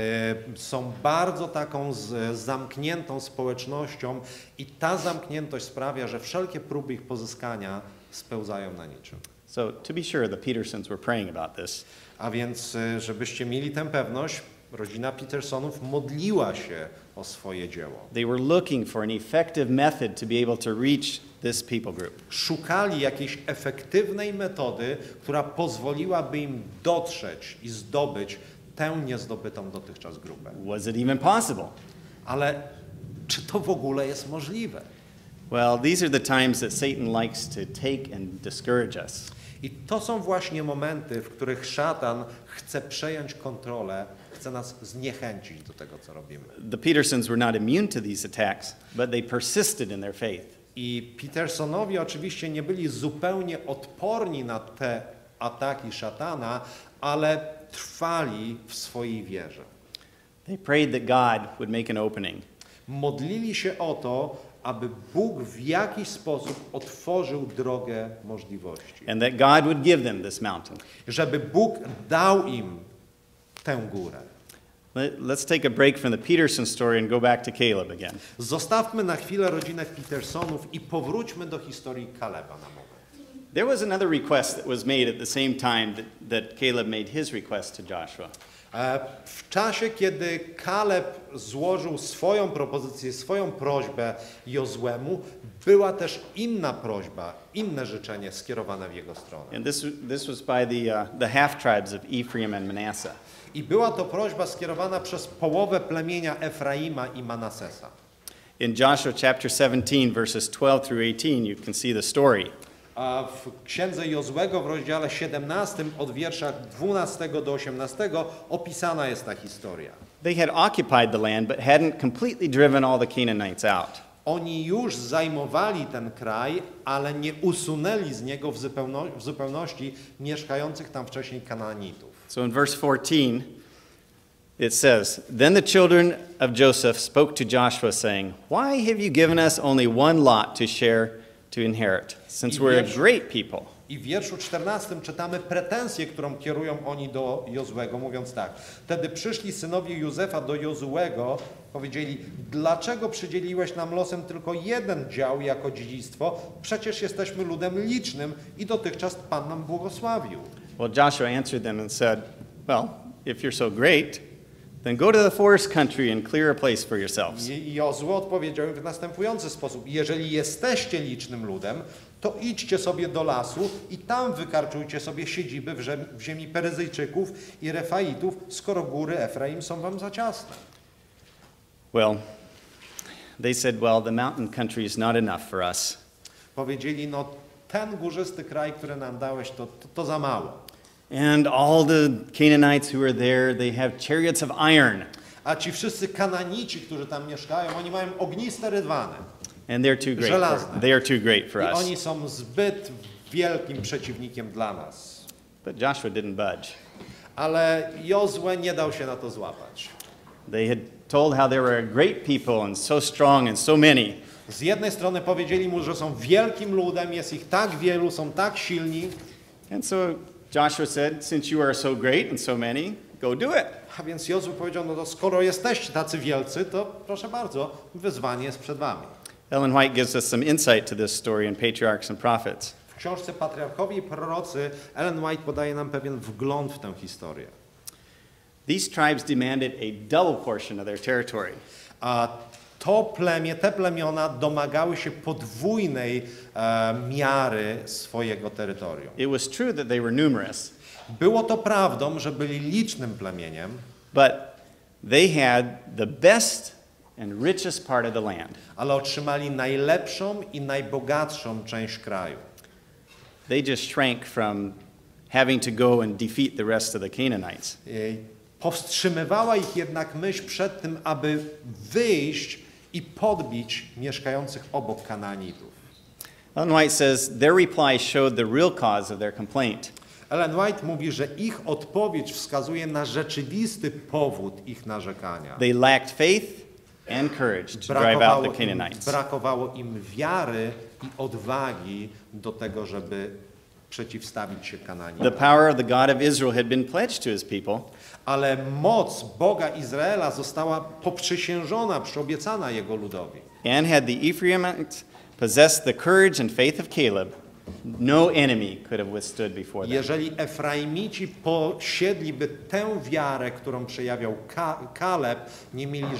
są bardzo taką zamkniętą społecznością i ta zamkniętość sprawia, że wszelkie próby ich pozyskania spełzają na niczym. So to be sure, the Petersons were praying about this. A więc, żebyście mieli tę pewność, rodzina Petersonów modliła się o swoje dzieło. They were looking for an effective method to be able to reach this people group. Szukali jakiejś efektywnej metody, która pozwoliłaby im dotrzeć i zdobyć tę niezdobytą dotychczas grupę. Was it even possible? Ale czy to w ogóle jest możliwe? Well, these are the times that Satan likes to take and discourage us. I to są właśnie momenty, w których szatan chce przejąć kontrolę, chce nas zniechęcić do tego, co robimy. The Petersons were not immune to these attacks, but they persisted in their faith. I Petersonowi oczywiście nie byli zupełnie odporni na te ataki szatana, ale trwali w swojej wierze. They prayed that God would make an opening. Modlili się o to, aby Bóg w jakiś sposób otworzył drogę możliwości. And that God would give them this mountain. Żeby Bóg dał im tę górę. Let's take a break from the Peterson story and go back to Caleb again. Zostawmy na chwilę rodzinę Petersonów i powróćmy do historii Kaleba na moment. There was another request that was made at the same time that Caleb made his request to Joshua. W czasie, kiedy Kaleb złożył swoją propozycję, swoją prośbę Jozłemu, była też inna prośba, inne życzenie skierowane w jego stronę. And this was by the half-tribes of Ephraim and Manasseh. I była to prośba skierowana przez połowę plemienia Efraima i Manasesa. In Joshua chapter 17, verses 12 through 18, you can see the story. A w Księdze Jozłego w rozdziale 17 od wierszach 12 do 18 opisana jest ta historia. They had occupied the land, but hadn't completely driven all the Canaanites out. Oni już zajmowali ten kraj, ale nie usunęli z niego w zupełności mieszkających tam wcześniej Kanaanitów. So in verse 14, it says, Then the children of Joseph spoke to Joshua, saying, Why have you given us only one lot to share to inherit, since we're a great people? I w wierszu 14 czytamy pretensję, którą kierują oni do Jozłego, mówiąc tak. Wtedy przyszli synowie Józefa do Jozłego, powiedzieli, dlaczego przydzieliłeś nam losem tylko jeden dział jako dziedzictwo? Przecież jesteśmy ludem licznym i dotychczas Pan nam błogosławił. Well, Joshua answered them and said, Well, if you're so great, then go to the forest country and clear a place for yourselves. I Jozue odpowiedział im w następujący sposób. Jeżeli jesteście licznym ludem, to idźcie sobie do lasu i tam wykarczujcie sobie siedziby w ziemi Peryzyjczyków i Refaitów, skoro góry Efraim są wam za ciasne. Well, they said, Well, the mountain country is not enough for us. Powiedzieli, no ten górzysty kraj, który nam dałeś, to za mało. And all the Canaanites who are there, they have chariots of iron. A ci wszyscy Kananici, którzy tam mieszkają, oni mają ogniste rydwany. And they're too great. They are too great for I us. oni są zbyt wielkim przeciwnikiem dla nas. But Joshua didn't budge. Ale Jozue nie dał się na to złapać. They had told how they were a great people and so strong and so many. Z jednej strony powiedzieli mu, że są wielkim ludem, jest ich tak wielu, są tak silni. And so Joshua said, Since you are so great and so many, go do it. A więc Jozue powiedział, no to skoro jesteście tacy wielcy, to proszę bardzo, wyzwanie jest przed wami. Ellen White gives us some insight to this story in Patriarchs and Prophets. W książce Patriarchowie i Prorocy Ellen White podaje nam pewien wgląd w tę historię. These tribes demanded a double portion of their territory. A te plemiona domagały się podwójnej miary swojego terytorium. It was true that they were numerous, Było to prawdą, że byli licznym plemieniem, but they had the best and richest part of the land. ale otrzymali najlepszą i najbogatszą część kraju. They just shrank from having to go and defeat the rest of the Canaanites. Powstrzymywała ich jednak myśl przed tym, aby wyjść i podbić mieszkających obok Kanaanitów. Ellen White says their reply showed the real cause of their complaint. Ellen White mówi, że ich odpowiedź wskazuje na rzeczywisty powód ich narzekania. They lacked faith and courage to drive out the Canaanites. Brakowało im wiary i odwagi do tego, żeby przeciwstawić się The Kanaanitom. power of the God of Israel had been pledged to his people. Ale moc Boga Izraela została poprzysiężona, przyobiecana jego ludowi. And had the Ephraimites possessed the courage and faith of Caleb, no enemy could have withstood before them. Jeżeli Efraimici posiedliby tę wiarę, którą przejawiał Kaleb, nie mieli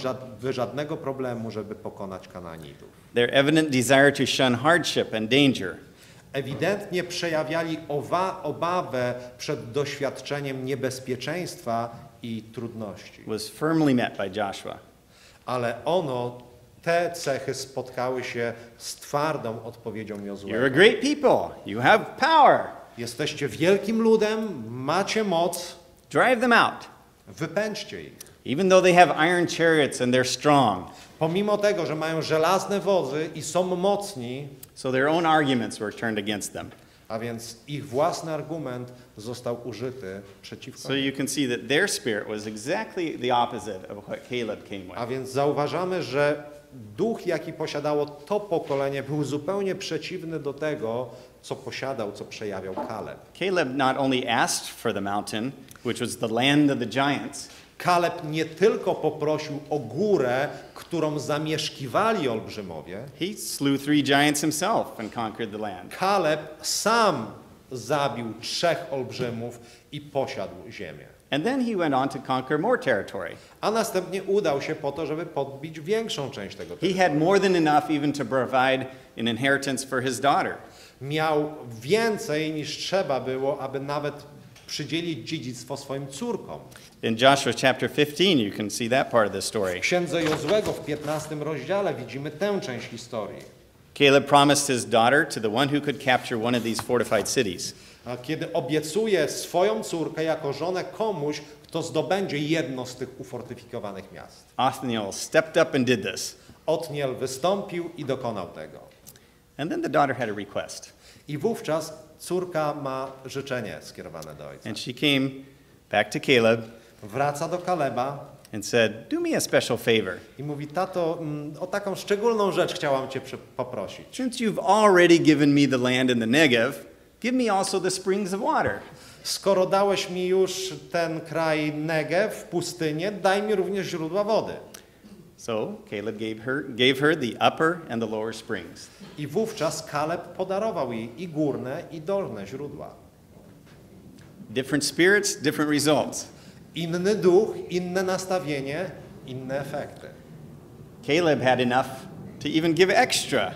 żadnego problemu, żeby pokonać Kanaanitów. Their evident desire to shun hardship and danger Ewidentnie przejawiali obawę przed doświadczeniem niebezpieczeństwa i trudności. was firmly met by Joshua. Ale te cechy spotkały się z twardą odpowiedzią You're a Jozłego. great people. You have power. Jesteście wielkim ludem, macie moc, Drive them out. wypędźcie ich. Even though they have iron chariots and they're strong. Pomimo tego, że mają żelazne wozy i są mocni, So their own arguments were turned against them. a więc ich własny argument został użyty przeciwko So you can see that their spirit was exactly the opposite of what Caleb came with. A więc zauważamy, że duch, jaki posiadało to pokolenie, był zupełnie przeciwny do tego, co posiadał, co przejawiał Kaleb. Caleb not only asked for the mountain, which was the land of the giants, Kaleb nie tylko poprosił o górę, którą zamieszkiwali olbrzymowie. He slew 3 giants himself and conquered the land. Kaleb sam zabił 3 olbrzymów i posiadł ziemię. And then he went on to conquer more territory. A następnie udał się po to, żeby podbić większą część tego He terytorium. had more than enough even to provide an inheritance for his daughter. Miał więcej niż trzeba było, aby nawet przydzielić dziedzictwo swoim córkom. In Joshua chapter 15, you can see that part of the story. W Księdze Jozłego w 15 rozdziale widzimy tę część historii. Caleb promised his daughter to the one who could capture one of these fortified cities. A kiedy obiecuje swoją córkę jako żonę komuś, kto zdobędzie jedno z tych ufortyfikowanych miast. Othniel stepped up and did this. Otniel wystąpił i dokonał tego. And then the daughter had a request. I wówczas córka ma życzenie skierowane do ojca. And she came back to Caleb Wraca do Kaleba and said, "Do me a special favor. i mówi: tato, o taką szczególną rzecz chciałam cię poprosić. Since you've already given me the land in the Negev, give me also the springs of water." Skoro dałeś mi już ten kraj Negev, pustynię, daj mi również źródła wody. So Caleb gave her the upper and the lower springs. I wówczas Kaleb podarował jej i górne, i dolne źródła. Different spirits, different results. Inny duch, inne nastawienie, inne efekty. Caleb had enough to even give extra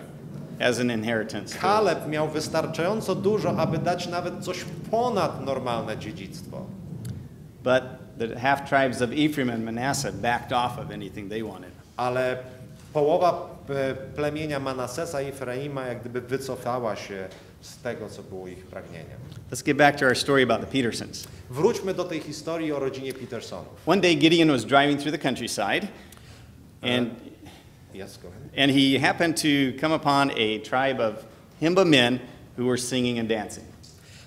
as an inheritance. Kaleb miał wystarczająco dużo, aby dać nawet coś ponad normalne dziedzictwo. But the half tribes of Ephraim and Manasseh backed off of anything they wanted. Ale połowa plemienia Manasesa i Efraima jak gdyby wycofała się z tego, co było ich pragnieniem. Let's get back to our story about the Petersons. Wróćmy do tej historii o rodzinie Petersonów. One day Gideon was driving through the countryside Yes, go ahead. and he happened to come upon a tribe of Himba men who were singing and dancing.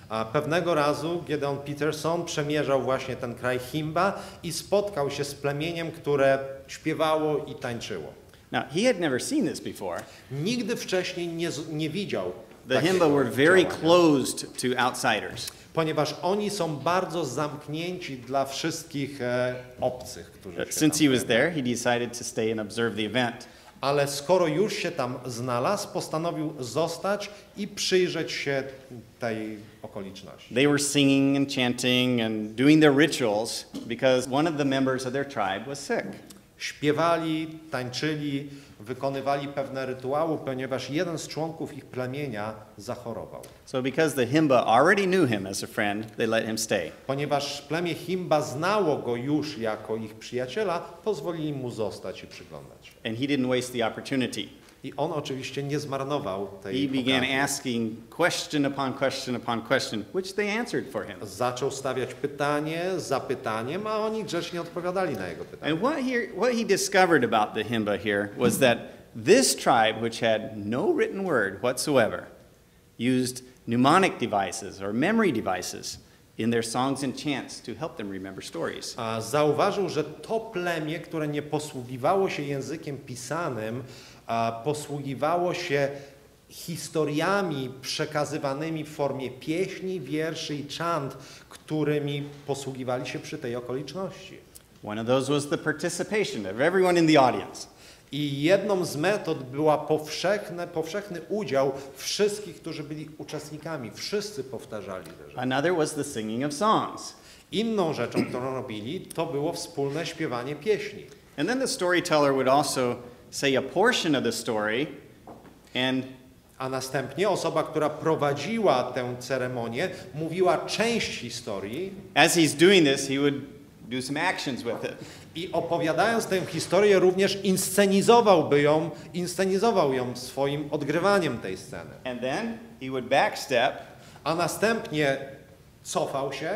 A pewnego razu Gideon Peterson przemierzał właśnie ten kraj Himba i spotkał się z plemieniem, które śpiewało i tańczyło. Now, he had never seen this before. Nigdy wcześniej nie widział The takiego Himba were very działania, closed to outsiders. ponieważ oni są bardzo zamknięci dla wszystkich obcych, którzy się Since tam he was pojawiają. there, he decided to stay and observe the event. Ale skoro już się tam znalazł, postanowił zostać i przyjrzeć się tej okoliczności. They were singing and chanting and doing their rituals because one of the members of their tribe was sick. Śpiewali, tańczyli, wykonywali pewne rytuały, ponieważ jeden z członków ich plemienia zachorował. So because the Himba already knew him as a friend, they let him stay. Ponieważ plemię Himba znało go już jako ich przyjaciela, pozwolili mu zostać i przyglądać. And he didn't waste the opportunity. I on oczywiście nie zmarnował tej He began okazji. asking question upon question upon question, which they answered for him. Zaczął stawiać pytanie za pytaniem, a oni grzecznie odpowiadali na jego pytanie. And what he discovered about the Himba here was that this tribe, which had no written word whatsoever, used mnemonic devices or memory devices in their songs and chants to help them remember stories. A zauważył, że to plemię, które nie posługiwało się językiem pisanym, a posługiwało się historiami przekazywanymi w formie pieśni, wierszy i czant, którymi posługiwali się przy tej okoliczności. One of those was the participation of everyone in the audience. I jedną z metod była powszechny udział wszystkich, którzy byli uczestnikami. Wszyscy powtarzali te rzeczy. Another was the singing of songs. Inną rzeczą, którą robili, to było wspólne śpiewanie pieśni. And then the storyteller would also say a portion of the story and A następnie osoba, która prowadziła tę ceremonię, mówiła część historii as he's doing this, he would do some actions with it. i opowiadając tę historię również inscenizował ją swoim odgrywaniem tej sceny. And then he would backstep A następnie cofał się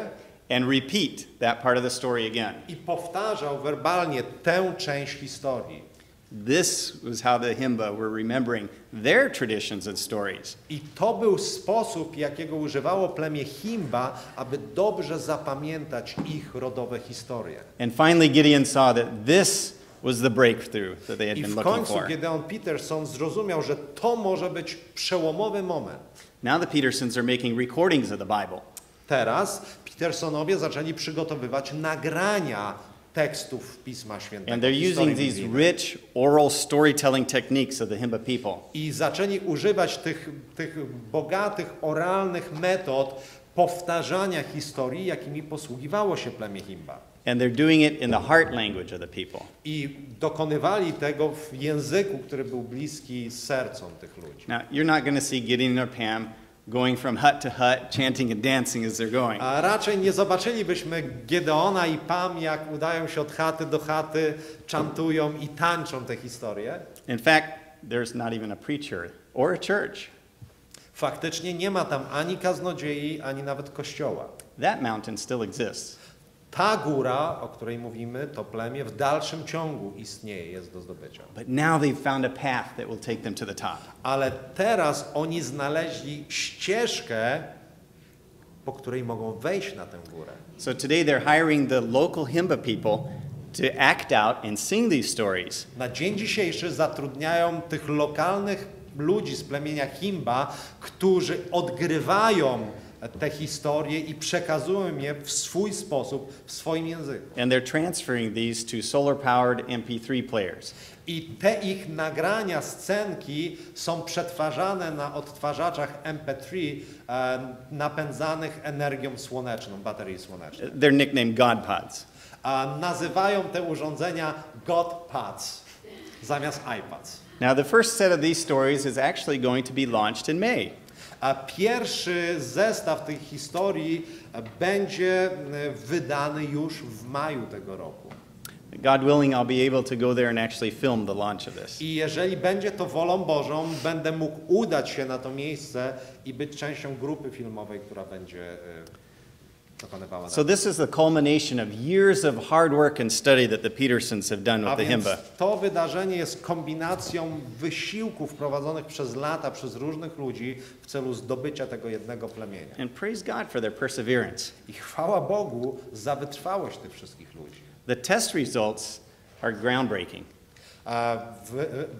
and repeat that part of the story again. i powtarzał werbalnie tę część historii. This was how the Himba were remembering their traditions and stories. I to był sposób, jakiego używało plemię Himba, aby dobrze zapamiętać ich rodowe historie. And finally Gideon saw that this was the breakthrough that they had I been w looking końcu for. Gideon Peterson zrozumiał, że to może być przełomowy moment. Now the Petersons are making recordings of the Bible. Teraz Petersonowie zaczęli przygotowywać nagrania tekstów Pisma Świętego. And they're using these rich oral storytelling techniques of the Himba people. I zaczęli używać tych bogatych, oralnych metod powtarzania historii, jakimi posługiwało się plemię Himba. And they're doing it in the heart language of the people. I dokonywali tego w języku, który był bliski sercom tych ludzi. Now, you're not going to see Gideon or Pam going from hut to hut, chanting and dancing as they're going. A raczej nie zobaczylibyśmy Gedeona i Pam, jak udają się od chaty do chaty, czantują i tańczą te historie. In fact, there's not even a preacher or a church. Faktycznie nie ma tam ani kaznodziei, ani nawet kościoła. That mountain still exists. Ta góra, o której mówimy, to plemię w dalszym ciągu istnieje, jest do zdobycia. But now they've found a path that will take them to the top. Ale teraz oni znaleźli ścieżkę, po której mogą wejść na tę górę. So today they're hiring the local Himba people to act out and sing these stories. Na dzień dzisiejszy zatrudniają tych lokalnych ludzi z plemienia Himba, którzy odgrywają te historie i przekazują je w swój sposób, w swoim języku. And they're transferring these to solar-powered MP3 players. I te ich nagrania, scenki są przetwarzane na odtwarzaczach MP3 napędzanych energią słoneczną, baterii słonecznej. They're nicknamed God Pods. Nazywają te urządzenia God Pads zamiast iPads. Now the first set of these stories is actually going to be launched in May. A pierwszy zestaw tych historii będzie wydany już w maju tego roku. God willing, I'll be able to go there and actually film the launch of this. I jeżeli będzie to wolą Bożą, będę mógł udać się na to miejsce i być częścią grupy filmowej, która będzie dokonywała. So this is the culmination of years of hard work and study that the Petersons have done with the Himba. To wydarzenie jest kombinacją wysiłków prowadzonych przez lata przez różnych ludzi w celu zdobycia tego jednego plemienia. And praise God for their perseverance. I chwała Bogu za wytrwałość tych wszystkich ludzi. The test results are groundbreaking.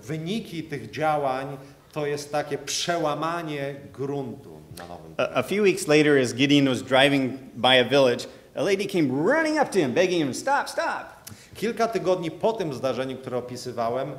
Wyniki tych działań to jest takie przełamanie gruntu na nowym terenie. A few weeks later, as Gideon was driving by a village, a lady came running up to him, begging him, stop, stop. Kilka tygodni po tym zdarzeniu, które opisywałem,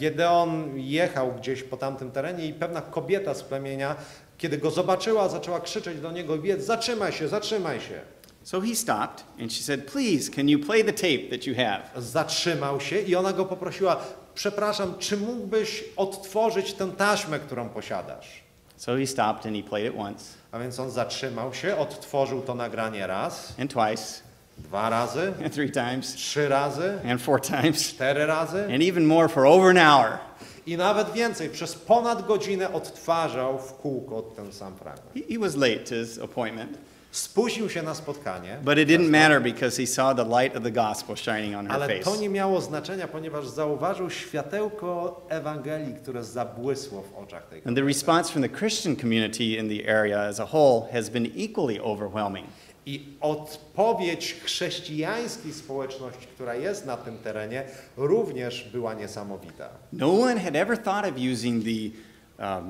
Gedeon jechał gdzieś po tamtym terenie i pewna kobieta z plemienia, kiedy go zobaczyła, zaczęła krzyczeć do niego, biec, zatrzymaj się, zatrzymaj się. So he stopped and she said, please, can you play the tape that you have? Zatrzymał się i ona go poprosiła, przepraszam, czy mógłbyś odtworzyć tę taśmę, którą posiadasz? So he stopped and he played it once. A więc on zatrzymał się, odtworzył to nagranie raz, And twice, 2 razy, and 3 times, 3 razy, and 4 times, 4 razy and even more for over an hour. i nawet więcej. Przez ponad godzinę odtwarzał w kółko ten sam fragment. He was late to his appointment, Spóźnił się na spotkanie, but it didn't matter because he saw the light of the gospel shining on her ale to face. nie miało znaczenia, ponieważ zauważył światełko Ewangelii, które zabłysło w oczach tej And the kobiety. response from the Christian community in the area as a whole has been equally overwhelming. I odpowiedź chrześcijańskiej społeczności, która jest na tym terenie, również była niesamowita. No one had ever thought of using the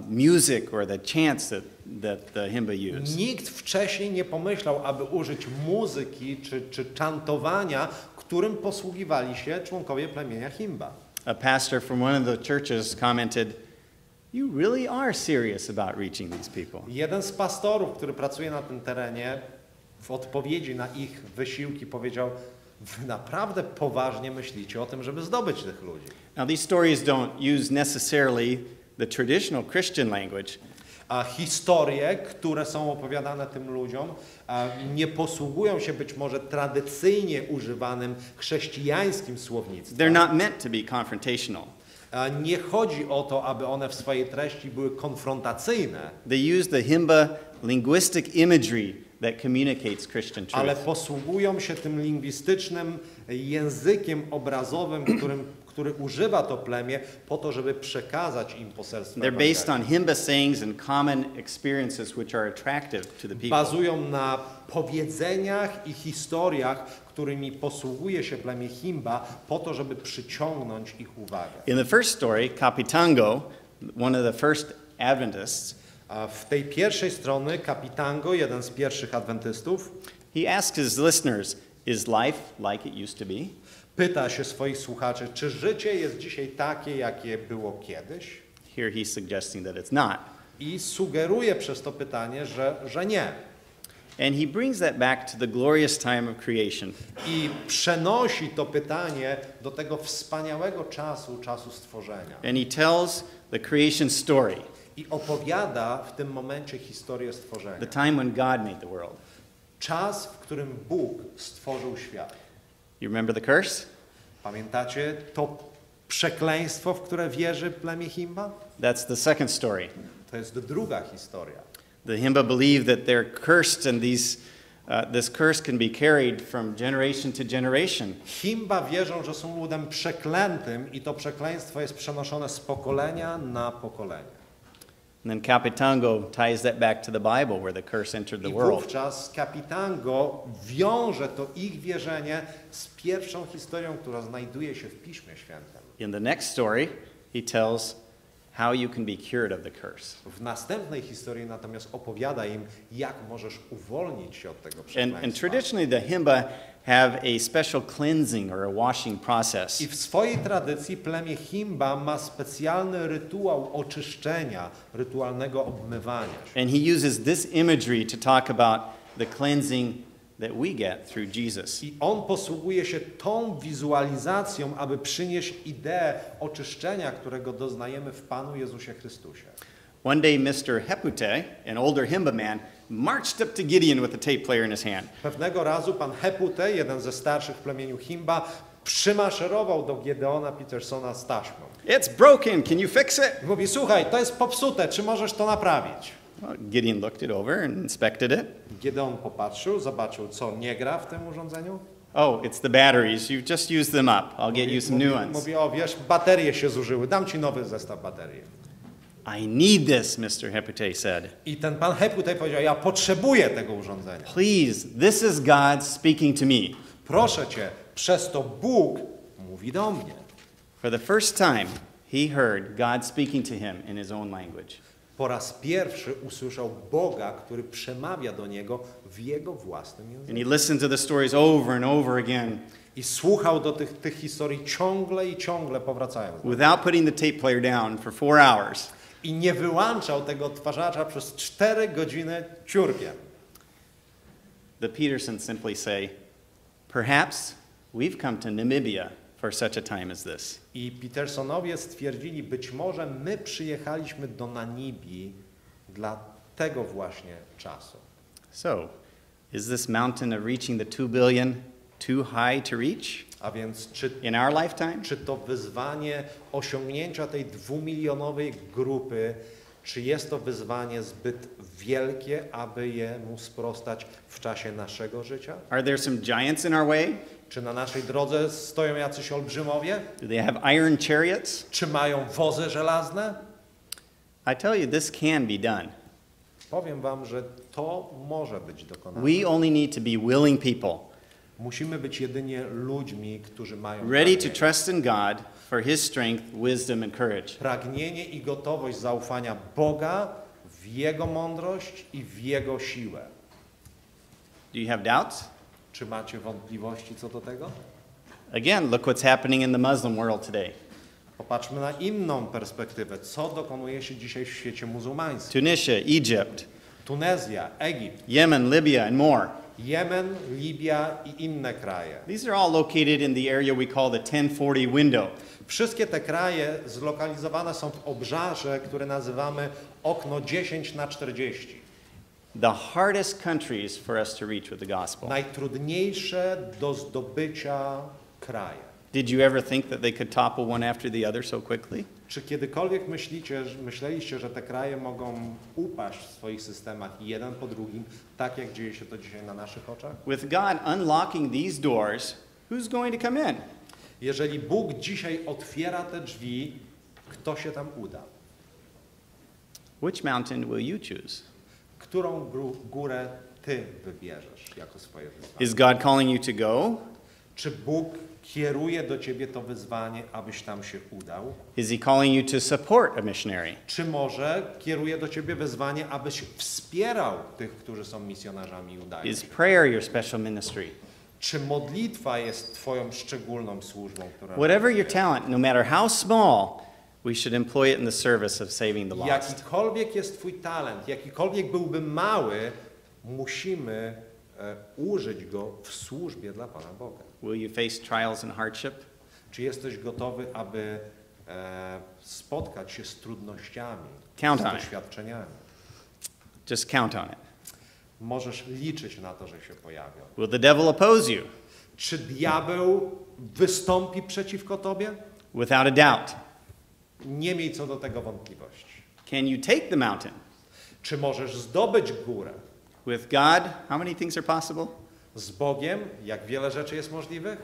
music or the chants that the Himba used. Nikt wcześniej nie pomyślał, aby użyć muzyki czy czantowania, którym posługiwali się członkowie plemienia Himba. A pastor from one of the churches commented, "You really are serious about reaching these people." Jeden z pastorów, który pracuje na tym terenie, w odpowiedzi na ich wysiłki powiedział, wy naprawdę poważnie myślicie o tym, żeby zdobyć tych ludzi. Now these stories don't use necessarily the traditional Christian language, A historie, które są opowiadane tym ludziom, nie posługują się być może tradycyjnie używanym chrześcijańskim słownictwem. they're not meant to be confrontational. Nie chodzi o to, aby one w swojej treści były konfrontacyjne, They use the Himba linguistic imagery that communicates Christian ale truth. posługują się tym lingwistycznym językiem obrazowym, który używa to plemię po to, żeby przekazać im poselstwo They're based Ewangelii. on Himba sayings and common experiences which are attractive to the people. Bazują na powiedzeniach i historiach, którymi posługuje się plemię Himba po to, żeby przyciągnąć ich uwagę. In the first story, Kapitango, one of the first Adventists, A w tej pierwszej strony Kapitango, jeden z pierwszych adwentystów, he asked his listeners, Is life like it used to be? Pyta się swoich słuchaczy, czy życie jest dzisiaj takie, jakie było kiedyś? Here he's suggesting that it's not. I sugeruje przez to pytanie, że nie. And he brings that back to the glorious time of creation. I przenosi to pytanie do tego wspaniałego czasu stworzenia. And he tells the creation story, I opowiada w tym momencie historię the stworzenia. time when God made the world. Czas, w którym Bóg stworzył świat. You remember the curse? Pamiętacie to przekleństwo, w które wierzy plemię Himba? That's the second story. To jest druga historia. The Himba believe that they're cursed and this curse can be carried from generation to generation. Himba wierzą, że są ludem przeklętym i to przekleństwo jest przenoszone z pokolenia na pokolenie. And then Capitango ties that back to the Bible where the curse entered the I world. wówczas Capitango wiąże to ich wierzenie z pierwszą historią, która znajduje się w Piśmie Świętym. In the next story, he tells how you can be cured of the curse. W następnej historii natomiast opowiada im, jak możesz uwolnić się od tego przekleństwa. And traditionally the Himba have a special cleansing or a washing process. I w swojej tradycji plemię Himba ma specjalny rytuał oczyszczenia, rytualnego obmywania się. And he uses this imagery to talk about the cleansing that we get through Jesus. I on posługuje się tą wizualizacją, aby przynieść ideę oczyszczenia, którego doznajemy w Panu Jezusie Chrystusie. One day Mr. Hepute, an older Himba man, marched up to Gideon with a tape player in his hand. Pewnego razu pan Hepute, jeden ze starszych w plemieniu Himba, przymaszerował do Gedeona Petersona z taśmą. It's broken, can you fix it? I mówi, słuchaj, to jest popsute, czy możesz to naprawić? Well, Gideon looked it over and inspected it. Gedeon popatrzył, zobaczył, co nie gra w tym urządzeniu. Oh, it's the batteries. You just use them up. I'll get you some new ones. Mówi, o wiesz, baterie się zużyły, dam ci nowy zestaw baterii. I need this, Mr. Hepute said. I ten pan Hepute powiedział, ja potrzebuję tego urządzenia. Please, this is God speaking to me. Proszę cię, przez to Bóg mówi do mnie. For the first time, he heard God speaking to him in his own language. Po raz pierwszy usłyszał Boga, który przemawia do niego w jego własnym języku. And he listened to the stories over and over again I słuchał do tych historii ciągle i ciągle powracając. without putting the tape player down for 4 hours. I nie wyłączał tego odtwarzacza przez 4 godziny ciurkiem. The Petersons simply say, perhaps we've come to Namibia for such a time as this. I Petersonowie stwierdzili, być może my przyjechaliśmy do Namibii dla tego właśnie czasu. So, is this mountain of reaching the 2 billion too high to reach A więc czy in our lifetime? to wyzwanie osiągnięcia tej 2-milionowej grupy, czy jest to wyzwanie zbyt wielkie, aby jemu sprostać w czasie naszego życia? Are there some giants in our way? Czy na naszej drodze stoją jacyś olbrzymowie? Do they have iron chariots? Czy mają wozy żelazne? I tell you, this can be done. Powiem wam, że to może być dokonane. We only need to be willing people, Musimy być jedynie ludźmi, którzy mają ready to pragnienie. trust in God for His strength, wisdom, and courage. Pragnienie i gotowość zaufania Boga w Jego mądrość i w Jego siłę. Do you have doubts? Czy macie wątpliwości co do tego? Again, look what's happening in the Muslim world today. Popatrzmy na inną perspektywę. Co dokonuje się dzisiaj w świecie muzułmańskim? Tunisia, Egypt, Tunezja, Egipt, Yemen, Libya, and more. Jemen, Libia i inne kraje. These are all located in the area we call the 1040 window. Wszystkie te kraje zlokalizowane są w obszarze, które nazywamy okno 10/40. The hardest countries for us to reach with the gospel. Najtrudniejsze do zdobycia kraje. Did you ever think that they could topple one after the other so quickly? Czy kiedykolwiek myśleliście, że te kraje mogą upaść w swoich systemach jeden po drugim, tak jak dzieje się to dzisiaj na naszych oczach? With God unlocking these doors, who's going to come in? Jeżeli Bóg dzisiaj otwiera te drzwi, kto się tam uda? Which mountain will you choose? Którą górę ty wybierzesz jako swoje wyzwanie? Is God calling you to go? Czy Bóg kieruje do ciebie to wyzwanie, abyś tam się udał? Is He calling you to support a missionary? Czy może kieruje do ciebie wyzwanie, abyś wspierał tych, którzy są misjonarzami i udają Is się? prayer your special ministry? Czy modlitwa jest twoją szczególną służbą, która... Whatever your talent, no matter how small, we should employ it in the service of saving the lost. Jakikolwiek jest twój talent, jakikolwiek byłby mały, musimy użyć go w służbie dla Pana Boga. Will you face trials and hardship? Czy jesteś gotowy, aby spotkać się z trudnościami, Count z on it. doświadczeniami? Just count on it. Możesz liczyć na to, że się pojawią. Will the devil oppose you? Czy diabeł wystąpi przeciwko tobie? Without a doubt. Nie miej co do tego wątpliwości. Can you take the mountain? Czy możesz zdobyć górę? With God, how many things are possible? Z Bogiem, jak wiele rzeczy jest możliwych?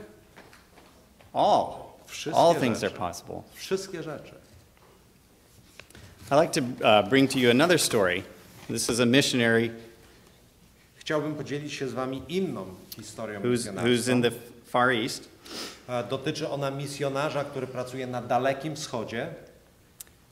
All. Wszystkie All things rzeczy. are possible. Wszystkie rzeczy. I'd like to bring to you another story. This is a missionary Chciałbym podzielić się z wami inną historią who's in misjonarską. the Far East. Dotyczy ona misjonarza, który pracuje na Dalekim Wschodzie.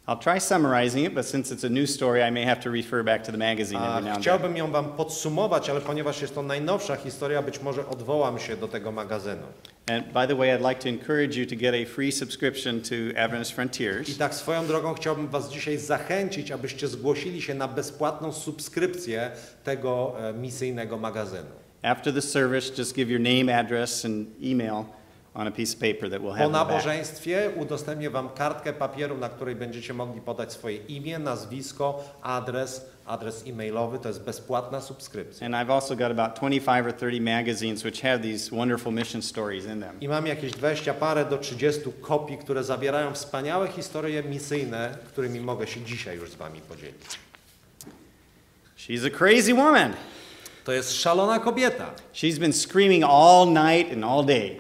I'll try summarizing it, but since it's a new story, I may have to refer back to the magazine every now and then. Chciałbym ją wam podsumować, ale ponieważ jest to najnowsza historia, być może odwołam się do tego magazynu. And by the way, I'd like to encourage you to get a free subscription to Adventist Frontiers. I tak swoją drogą chciałbym was dzisiaj zachęcić, abyście zgłosili się na bezpłatną subskrypcję tego misyjnego magazynu. After the service, just give your name, address, and email on a piece of paper that we'll have Po in the back. nabożeństwie udostępnię wam kartkę papieru, na której będziecie mogli podać swoje imię, nazwisko, adres e-mailowy. To jest bezpłatna subskrypcja. And I've also got about 25 or 30 magazines which have these wonderful mission stories in them. I mam jakieś 20 parę do 30 kopii, które zawierają wspaniałe historie misyjne, którymi mogę się dzisiaj już z wami podzielić. She's a crazy woman. To jest szalona kobieta. She's been screaming all night and all day.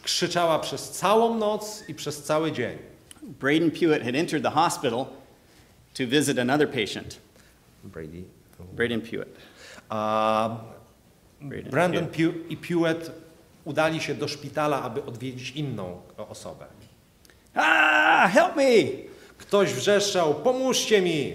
Krzyczała przez całą noc i przez cały dzień. Braden Pewitt had entered the hospital to visit another patient. Braden Pewitt. Brandon i Pewitt udali się do szpitala, aby odwiedzić inną osobę. Ah, help me! Ktoś wrzeszczał, pomóżcie mi!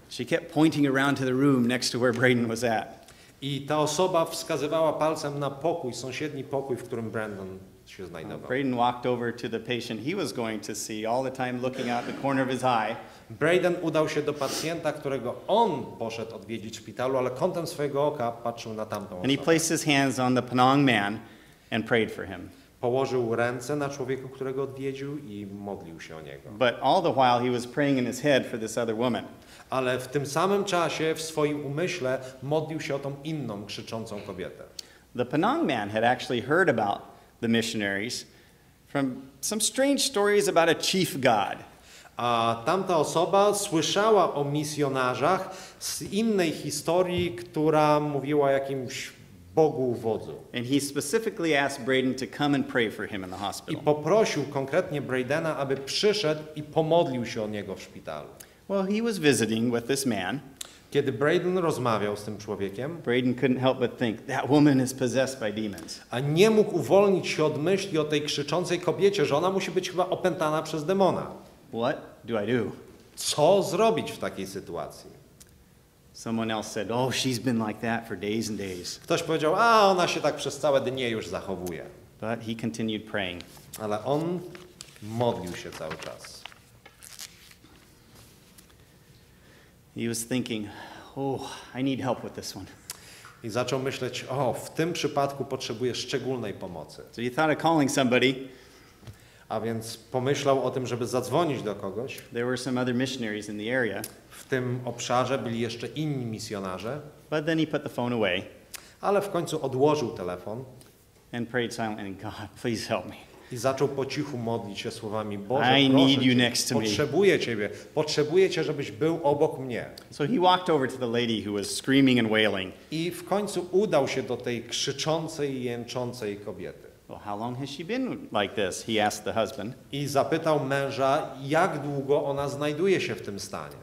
She kept pointing around to the room next to where Braden was at. I ta osoba wskazywała palcem na pokój, sąsiedni pokój, w którym Brandon się znajdował. Braden walked over to the patient he was going to see, all the time looking out the corner of his eye. Braden udał się do pacjenta, którego on poszedł odwiedzić w szpitalu, ale kątem swojego oka patrzył na tamtą And he osobę. placed his hands on the Penang man and prayed for him. Położył ręce na człowieku, którego odwiedził i modlił się o niego. But all the while he was praying in his head for this other woman. Ale w tym samym czasie w swoim umyśle modlił się o tą inną krzyczącą kobietę. The Penang man had actually heard about the missionaries from some strange stories about a chief god. A tamta osoba słyszała o misjonarzach z innej historii, która mówiła o jakimś Bogu wodzu. And he specifically asked Braden to come and pray for him in the I hospital. poprosił konkretnie Bradena, aby przyszedł i pomodlił się o niego w szpitalu. Well, he was visiting with this man. Kiedy Braden rozmawiał z tym człowiekiem, Braden couldn't help but think, that woman is possessed by demons. a nie mógł uwolnić się od myśli o tej krzyczącej kobiecie, że ona musi być chyba opętana przez demona. What do I do? Co zrobić w takiej sytuacji? Someone else said, oh, she's been like that for days and days. Ktoś powiedział, a ona się tak przez całe dnie już zachowuje. But he continued praying. Ale on modlił się cały czas. He was thinking, oh, I need help with this one. I zaczął myśleć, o, w tym przypadku potrzebuję szczególnej pomocy. So he thought of calling somebody. A więc pomyślał o tym, żeby zadzwonić do kogoś. There were some other missionaries in the area. W tym obszarze byli jeszcze inni misjonarze. But then he put the phone away Ale w końcu odłożył telefon and prayed silently, God, please help me. i zaczął po cichu modlić się słowami, Boże, I proszę need you Cię, next to me. potrzebuję Cię, żebyś był obok mnie. So he walked over to the lady who was screaming and wailing. I w końcu udał się do tej krzyczącej i jęczącej kobiety. Well, how long has she been like this? He asked the husband. I zapytał męża, jak długo ona znajduje się w tym stanie.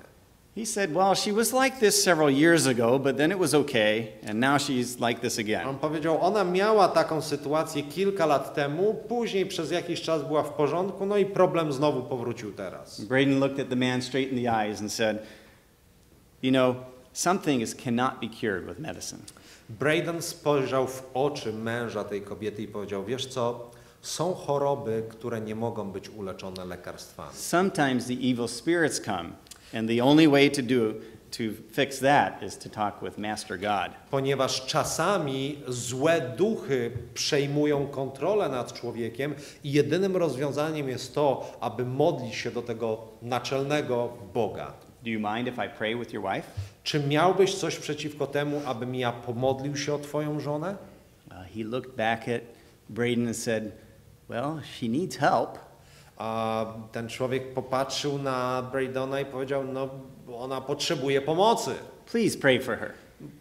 He said, well, she was like this several years ago, but then it was okay, and now she's like this again. On powiedział, ona miała taką sytuację kilka lat temu, później przez jakiś czas była w porządku, no i problem znowu powrócił teraz. Braden looked at the man straight in the eyes and said, you know, some things cannot be cured with medicine. Braden spojrzał w oczy męża tej kobiety i powiedział, wiesz co, są choroby, które nie mogą być uleczone lekarstwami. Sometimes the evil spirits come, and the only way to fix that is to talk with Master God. Ponieważ czasami złe duchy przejmują kontrolę nad człowiekiem i jedynym rozwiązaniem jest to, aby modlić się do tego naczelnego Boga. Do you mind if I pray with your wife? Czy miałbyś coś przeciwko temu, abym ja pomodlił się o twoją żonę? He looked back at Braden and said, well, she needs help. A ten człowiek popatrzył na Bradona i powiedział, no ona potrzebuje pomocy. Please pray for her.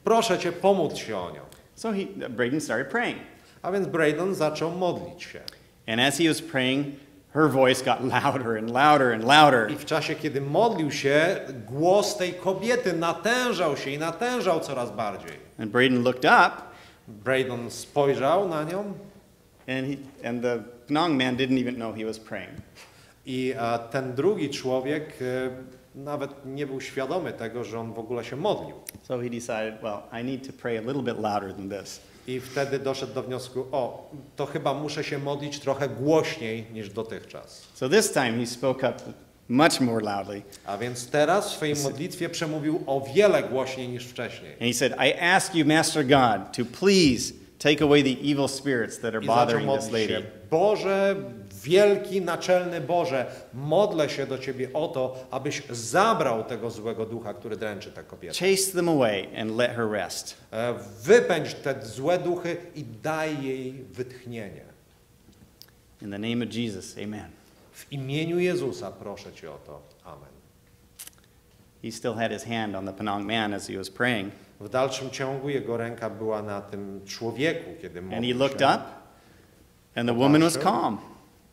Proszę cię, pomódl się o nią. So Braden started praying. A więc Braden zaczął modlić się. And as he was praying, her voice got louder and louder and louder. I w czasie, kiedy modlił się, głos tej kobiety natężał się i natężał coraz bardziej. And Braden looked up. Braden spojrzał na nią. And the Penang man didn't even know he was praying. I ten drugi człowiek nawet nie był świadomy tego, że on w ogóle się modlił. So he decided, well, I need to pray a little bit louder than this. I wtedy doszedł do wniosku, to chyba muszę się modlić trochę głośniej niż dotychczas. So this time he spoke up much more loudly. A więc teraz w swojej modlitwie przemówił o wiele głośniej niż wcześniej. And he said, I ask you, Master God, to please take away the evil spirits that are bothering this lady. Boże, wielki, naczelny Boże, modlę się do Ciebie o to, abyś zabrał tego złego ducha, który dręczy tę kobietę. Chase them away and let her rest. Wypędź te złe duchy i daj jej wytchnienie. In the name of Jesus, amen. W imieniu Jezusa proszę Cię o to. Amen. He still had his hand on the Penang man as he was praying. W dalszym ciągu jego ręka była na tym człowieku, kiedy modlił And he się. looked up, and the woman was calm.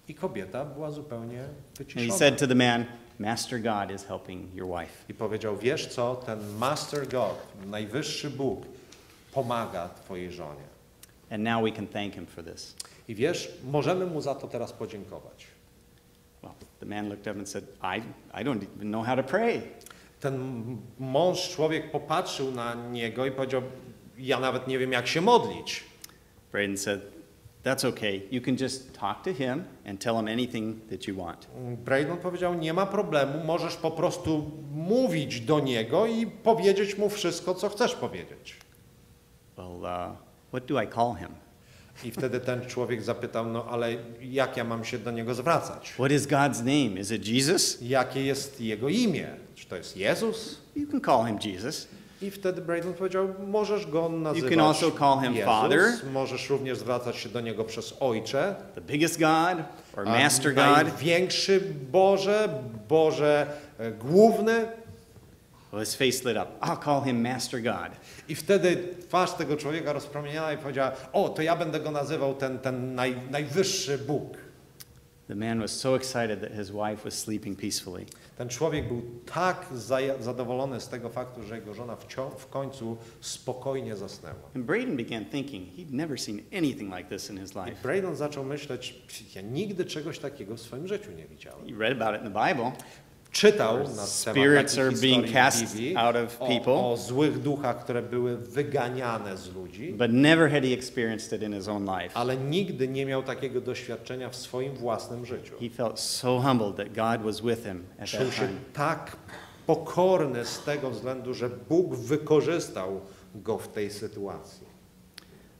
I kobieta była zupełnie And wyciszona. he said to the man, Master God is helping your wife. I powiedział, wiesz co, ten Master God, najwyższy Bóg, pomaga twojej żonie. And now we can thank him for this. I wiesz, możemy mu za to teraz podziękować. Well, the man looked up and said, I don't even know how to pray. Ten mąż, człowiek popatrzył na niego i powiedział, ja nawet nie wiem, jak się modlić. Braden said, that's okay. You can just talk to him and tell him anything that you want. Braden powiedział, nie ma problemu, możesz po prostu mówić do niego i powiedzieć mu wszystko, co chcesz powiedzieć. Well, what do I call him? I wtedy ten człowiek zapytał, no ale jak ja mam się do niego zwracać? What is God's name? Is it Jesus? Jakie jest jego imię? Czy to jest Jezus? You can call him Jesus. I wtedy Braden powiedział, możesz go nazywać You can also call him Jezus, Father. możesz również zwracać się do niego przez Ojcze. The biggest God or Master God. Największy Boże, Boże główny. Well, his face lit up. I'll call him Master God. I wtedy twarz tego człowieka rozpromieniała i powiedziała, to ja będę go nazywał ten najwyższy Bóg. The man was so excited that his wife was sleeping peacefully. Ten człowiek był tak zadowolony z tego faktu, że jego żona w końcu spokojnie zasnęła. And Braden began thinking he'd never seen anything like this in his life. I Braden zaczął myśleć, ja nigdy czegoś takiego w swoim życiu nie widziałem. He read about it in the Bible. Czytał na temat Spirits are being historii cast Biblii, out of people, o złych duchach, które były wyganiane z ludzi, but never had he experienced it in his own life. ale nigdy nie miał takiego doświadczenia w swoim własnym życiu. He felt so humbled that God was with him at Czuł that się time. tak pokorny z tego względu, że Bóg wykorzystał go w tej sytuacji.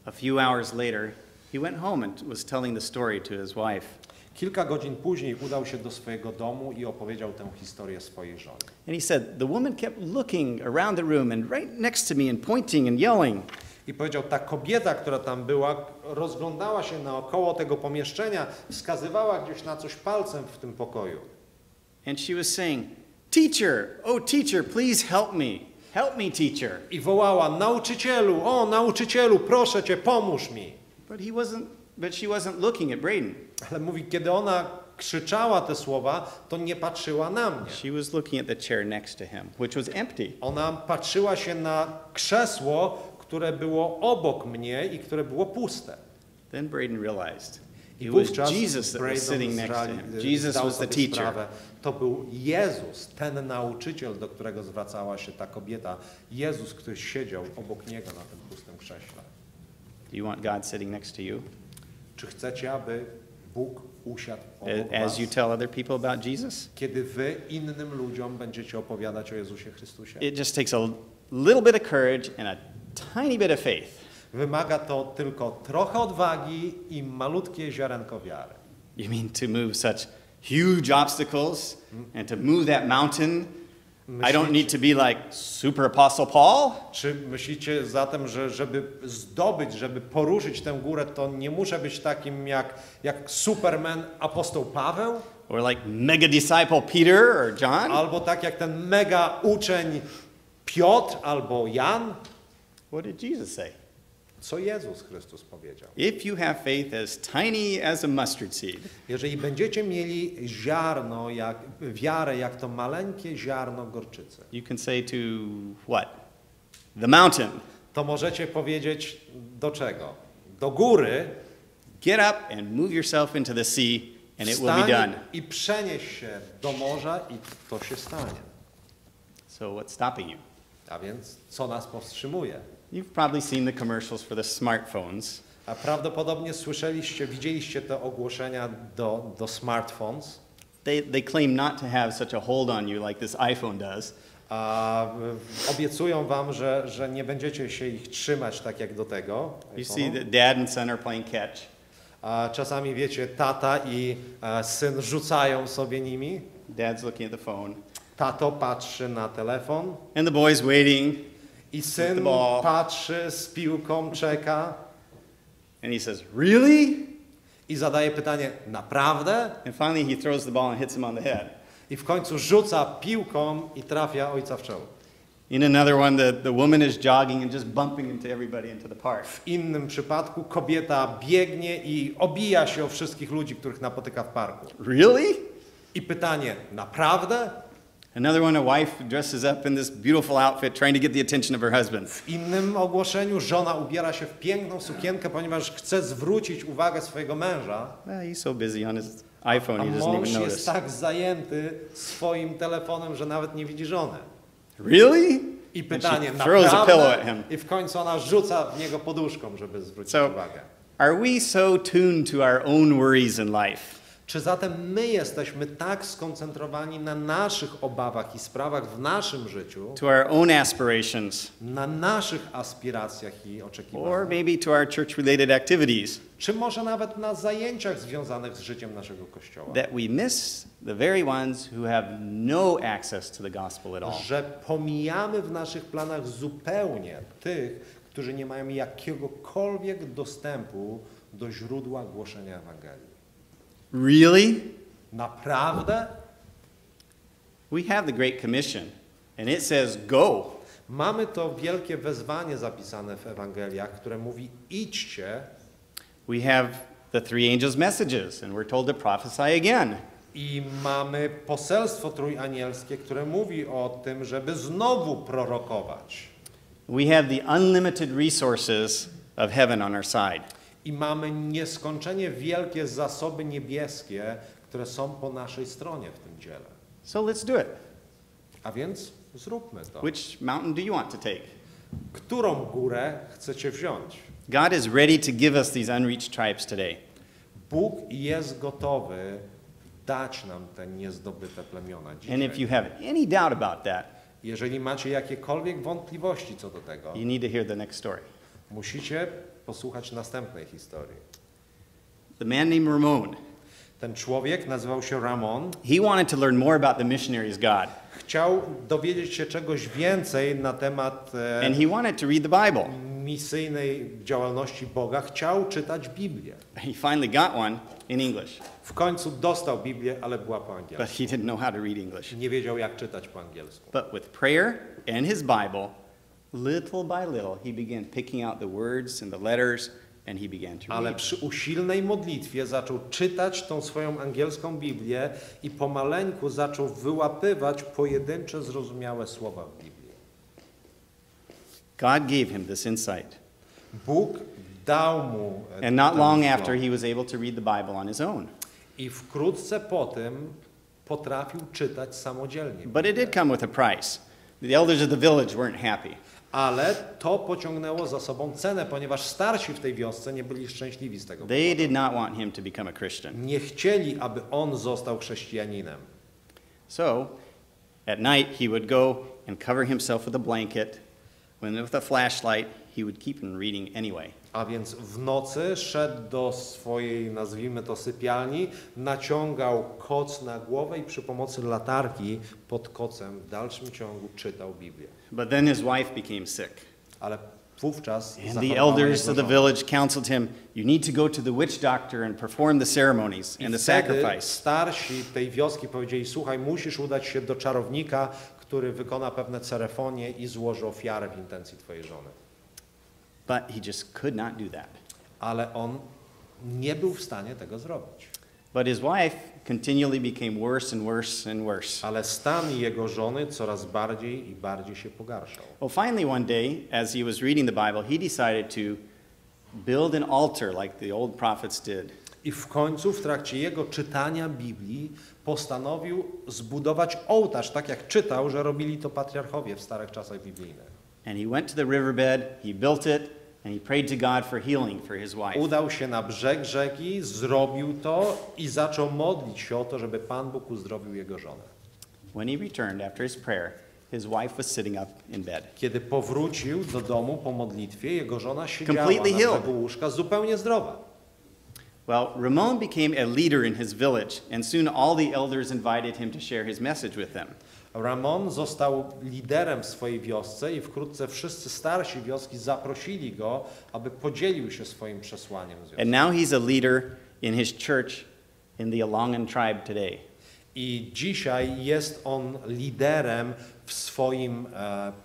A few hours later, he went home and was telling the story to his wife. Kilka godzin później udał się do swojego domu i opowiedział tę historię swojej żonie. And he said, the woman kept looking around the room and right next to me and pointing and yelling. I powiedział, ta kobieta, która tam była, rozglądała się naokoło tego pomieszczenia, wskazywała gdzieś na coś palcem w tym pokoju. And she was saying, teacher, oh teacher, please help me. Help me, teacher. I wołała, nauczycielu, proszę cię, pomóż mi. But she wasn't looking at Braden. Ale mówi, kiedy ona krzyczała te słowa, to nie patrzyła na mnie. She was looking at the chair next to him, which was empty. Ona patrzyła się na krzesło, które było obok mnie i które było puste. Then Braden realized I It was wówczas Jesus that was sitting next to him. Jesus zdał was the sobie teacher. sprawę, to był Jezus, ten nauczyciel, do którego zwracała się ta kobieta. Jezus, który siedział obok niego na tym pustym krześle. Do you want God sitting next to you? Czy chcecie, aby Bóg usiadł obok As was? you tell other people about Jesus? Kiedy wy innym ludziom będziecie opowiadać o Jezusie Chrystusie? It just takes a little bit of courage and a tiny bit of faith. Wymaga to tylko trochę odwagi i malutkie ziarenko wiary. You mean to move such huge obstacles and to move that mountain? I don't need to be like super apostle Paul? Czy myślicie zatem, że żeby poruszyć tę górę, to nie muszę być takim jak Superman apostoł Paweł? Or like mega disciple Peter or John? Albo tak jak ten mega uczeń Piotr albo Jan? What did Jesus say? Co Jezus Chrystus powiedział? If you have faith as tiny as a mustard seed, Jeżeli będziecie mieli wiarę jak to maleńkie ziarno gorczycy, you can say to what? The mountain. to możecie powiedzieć do czego? Do góry, Get up and move yourself into the sea and it will be wstań done. i przenieś się do morza i to się stanie. So what's stopping you? A więc co nas powstrzymuje? You've probably seen the commercials for the smartphones. A prawdopodobnie widzieliście te ogłoszenia do smartphones. They claim not to have such a hold on you like this iPhone does. A obiecują wam, że nie będziecie się ich trzymać tak jak do tego. You see that dad and son are playing catch. A czasami wiecie, tata i syn rzucają sobie nimi. Dad's looking at the phone. Tato patrzy na telefon And the boy's waiting. i syn patrzy z piłką, czeka And he says, really? i zadaje pytanie, naprawdę? And finally he throws the ball and hits him on the head. I w końcu rzuca piłką i trafia ojca w czoło. In another one, the woman is jogging and just bumping into everybody into the park. W innym przypadku kobieta biegnie i obija się o wszystkich ludzi, których napotyka w parku. Really? I pytanie, naprawdę? Another one, a wife dresses up in this beautiful outfit trying to get the attention of her husband. W innym ogłoszeniu żona ubiera się w piękną sukienkę, ponieważ chce zwrócić uwagę swojego męża. Well, he's so busy on his iPhone, A he doesn't mąż even jest notice. tak zajęty swoim telefonem, że nawet nie widzi żony. Really? I pytanie, And she throws a pillow at him. I w końcu ona rzuca w niego poduszką, żeby zwrócić So, uwagę. are we so tuned to our own worries in life? Czy zatem my jesteśmy tak skoncentrowani na naszych obawach i sprawach w naszym życiu, To our own aspirations? na naszych aspiracjach i Or oczekiwaniach, maybe to our church-related activities? czy może nawet na zajęciach związanych z życiem naszego Kościoła, That we miss the very ones who have no access to the gospel at all. że pomijamy w naszych planach zupełnie tych, którzy nie mają jakiegokolwiek dostępu do źródła głoszenia Ewangelii. Really? Naprawdę? We have the Great Commission, and it says go. Mamy to wielkie wezwanie zapisane w Ewangeliach, które mówi idźcie, We have the three angels' messages, and we're told to prophesy again. i mamy poselstwo trójanielskie, które mówi o tym, żeby znowu prorokować. We have the unlimited resources of heaven on our side. I mamy nieskończenie wielkie zasoby niebieskie, które są po naszej stronie w tym dziele. So let's do it. A więc zróbmy to. Which mountain do you want to take? Którą górę chcecie wziąć? God is ready to give us these unreached tribes today. Bóg jest gotowy dać nam te niezdobyte plemiona And if dzisiaj. you have any doubt about that, Jeżeli macie jakiekolwiek wątpliwości co do tego, you need to hear the next story. musicie posłuchać następnej historii. The man named Ramon, Ten człowiek nazywał się Ramon. he wanted to learn more about the missionaries God. Chciał dowiedzieć się czegoś więcej na temat And he wanted to read the Bible. misyjnej działalności Boga. Chciał czytać Biblię. He finally got one in English, W końcu dostał Biblię, ale była po but angielsku. he didn't know how to read English. Nie wiedział, jak czytać po angielsku. But with prayer and his Bible, little by little, he began picking out the words and the letters, and he began to Ale read. przy usilnej modlitwie zaczął czytać tą swoją angielską Biblię i pomaleńku zaczął wyłapywać pojedyncze, zrozumiałe słowa w Biblii. God gave him this insight. Bóg dał mu And not long after, he was able to read the Bible on his own. I wkrótce po tym potrafił czytać samodzielnie. But it did come with a price. The elders of the village weren't happy. Ale to pociągnęło za sobą cenę, ponieważ starsi w tej wiosce nie byli szczęśliwi z tego They powodu. did not want him to become a Christian. Nie chcieli, aby on został chrześcijaninem. So, at night he would go and cover himself with a blanket. With a flashlight, he would keep on reading anyway. A więc w nocy szedł do swojej, nazwijmy to, sypialni, naciągał koc na głowę i przy pomocy latarki pod kocem w dalszym ciągu czytał Biblię. But then his wife became sick. Ale wówczas And the elders of the village counseled him, you need to go to the witch doctor and perform the ceremonies and the sacrifice. Starsi tej wioski powiedzieli, słuchaj, musisz udać się do czarownika, który wykona pewne ceremonie i złoży ofiarę w intencji twojej żony. But he just could not do that. Ale on nie był w stanie tego zrobić. But his wife continually became worse and worse and worse. Ale stan jego żony coraz bardziej i bardziej się pogarszał. Well, finally one day, as he was reading the Bible, he decided to build an altar like the old prophets did. I w końcu w trakcie jego czytania Biblii postanowił zbudować ołtarz, tak jak czytał, że robili to patriarchowie w starych czasach biblijnych. And he went to the riverbed, he built it, and he prayed to God for healing for his wife. Udał się na brzeg rzeki, zrobił to i zaczął modlić się o to, żeby Pan Bóg uzdrowił jego żonę. When he returned after his prayer, his wife was sitting up in bed. Kiedy powrócił do domu po modlitwie, jego żona siedziała na Completely healed. brzegu łóżka zupełnie zdrowa. Well, Ramon became a leader in his village, and soon all the elders invited him to share his message with them. Ramon został liderem w swojej wiosce i wkrótce wszyscy starsi wioski zaprosili go, aby podzielił się swoim przesłaniem. And now he's a leader in his church in the Alongan tribe today. I dzisiaj jest on liderem w swoim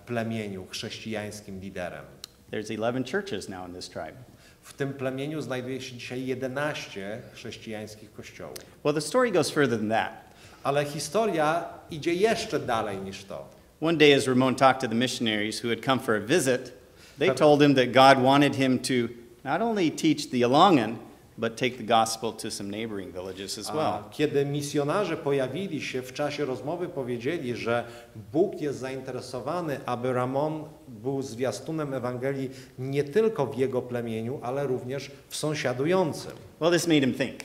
plemieniu, chrześcijańskim liderem. There's 11 churches now in this tribe. W tym plemieniu znajduje się dzisiaj 11 chrześcijańskich kościołów. Well, the story goes further than that. Ale historia idzie jeszcze dalej niż to. One day as Ramon talked to the missionaries who had come for a visit, they told him that God wanted him to not only teach the Alongan, but take the gospel to some neighboring villages as well. Kiedy misjonarze pojawili się w czasie rozmowy, powiedzieli, że Bóg jest zainteresowany, aby Ramon był zwiastunem Ewangelii nie tylko w jego plemieniu, ale również w sąsiadującym. Well, this made him think.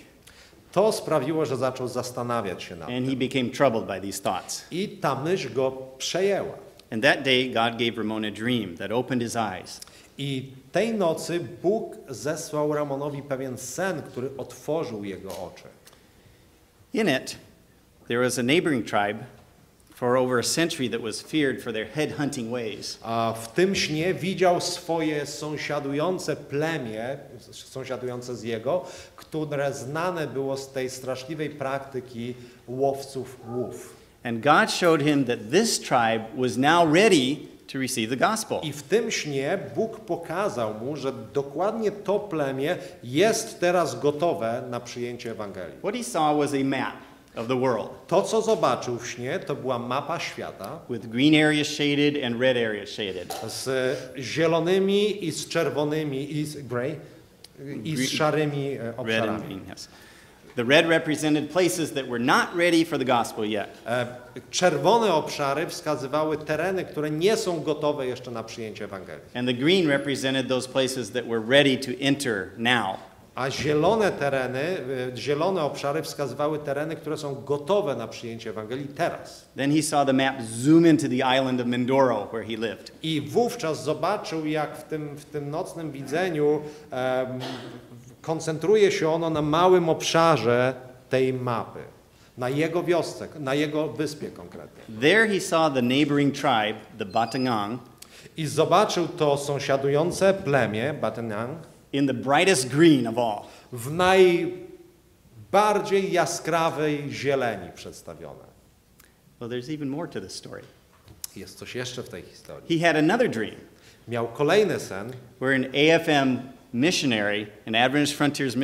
To sprawiło, że zaczął zastanawiać się nad And he tym. became troubled by these thoughts. I ta myśl go przejęła. And that day, God gave Ramon a dream that opened his eyes. I tej nocy Bóg zesłał Ramonowi pewien sen, który otworzył jego oczy. In it, there was a neighboring tribe for over a century that was feared for their headhunting ways. A w tym śnie widział swoje sąsiadujące plemię, sąsiadujące z jego, które znane było z tej straszliwej praktyki łowców łów. And God showed him that this tribe was now ready to receive the gospel. I w tym śnie Bóg pokazał mu, że dokładnie to plemię jest teraz gotowe na przyjęcie Ewangelii. What he saw was a map of the world. To, co zobaczył w śnie, to była mapa świata With green areas shaded and red areas shaded. z zielonymi i z czerwonymi i z z szarymi Red and obszarami. green, yes. The red represented places that were not ready for the gospel yet. Czerwone obszary wskazywały tereny, które nie są gotowe jeszcze na przyjęcie Ewangelii. And the green represented those places that were ready to enter now. A zielone tereny, zielone obszary wskazywały tereny, które są gotowe na przyjęcie Ewangelii teraz. Then he saw the map zoom into the island of Mindoro where he lived. I wówczas zobaczył, jak w tym nocnym widzeniu koncentruje się ono na małym obszarze tej mapy. Na jego wiosce, na jego wyspie konkretnie. There he saw the neighboring tribe, the Batangang, I zobaczył to sąsiadujące plemię, Batanang, in the brightest green of all. w najbardziej jaskrawej zieleni przedstawione. Well, there's even more to this story. Jest coś jeszcze w tej historii. He had another dream Miał kolejny sen, where an AFM missionary, an Adventist Frontiers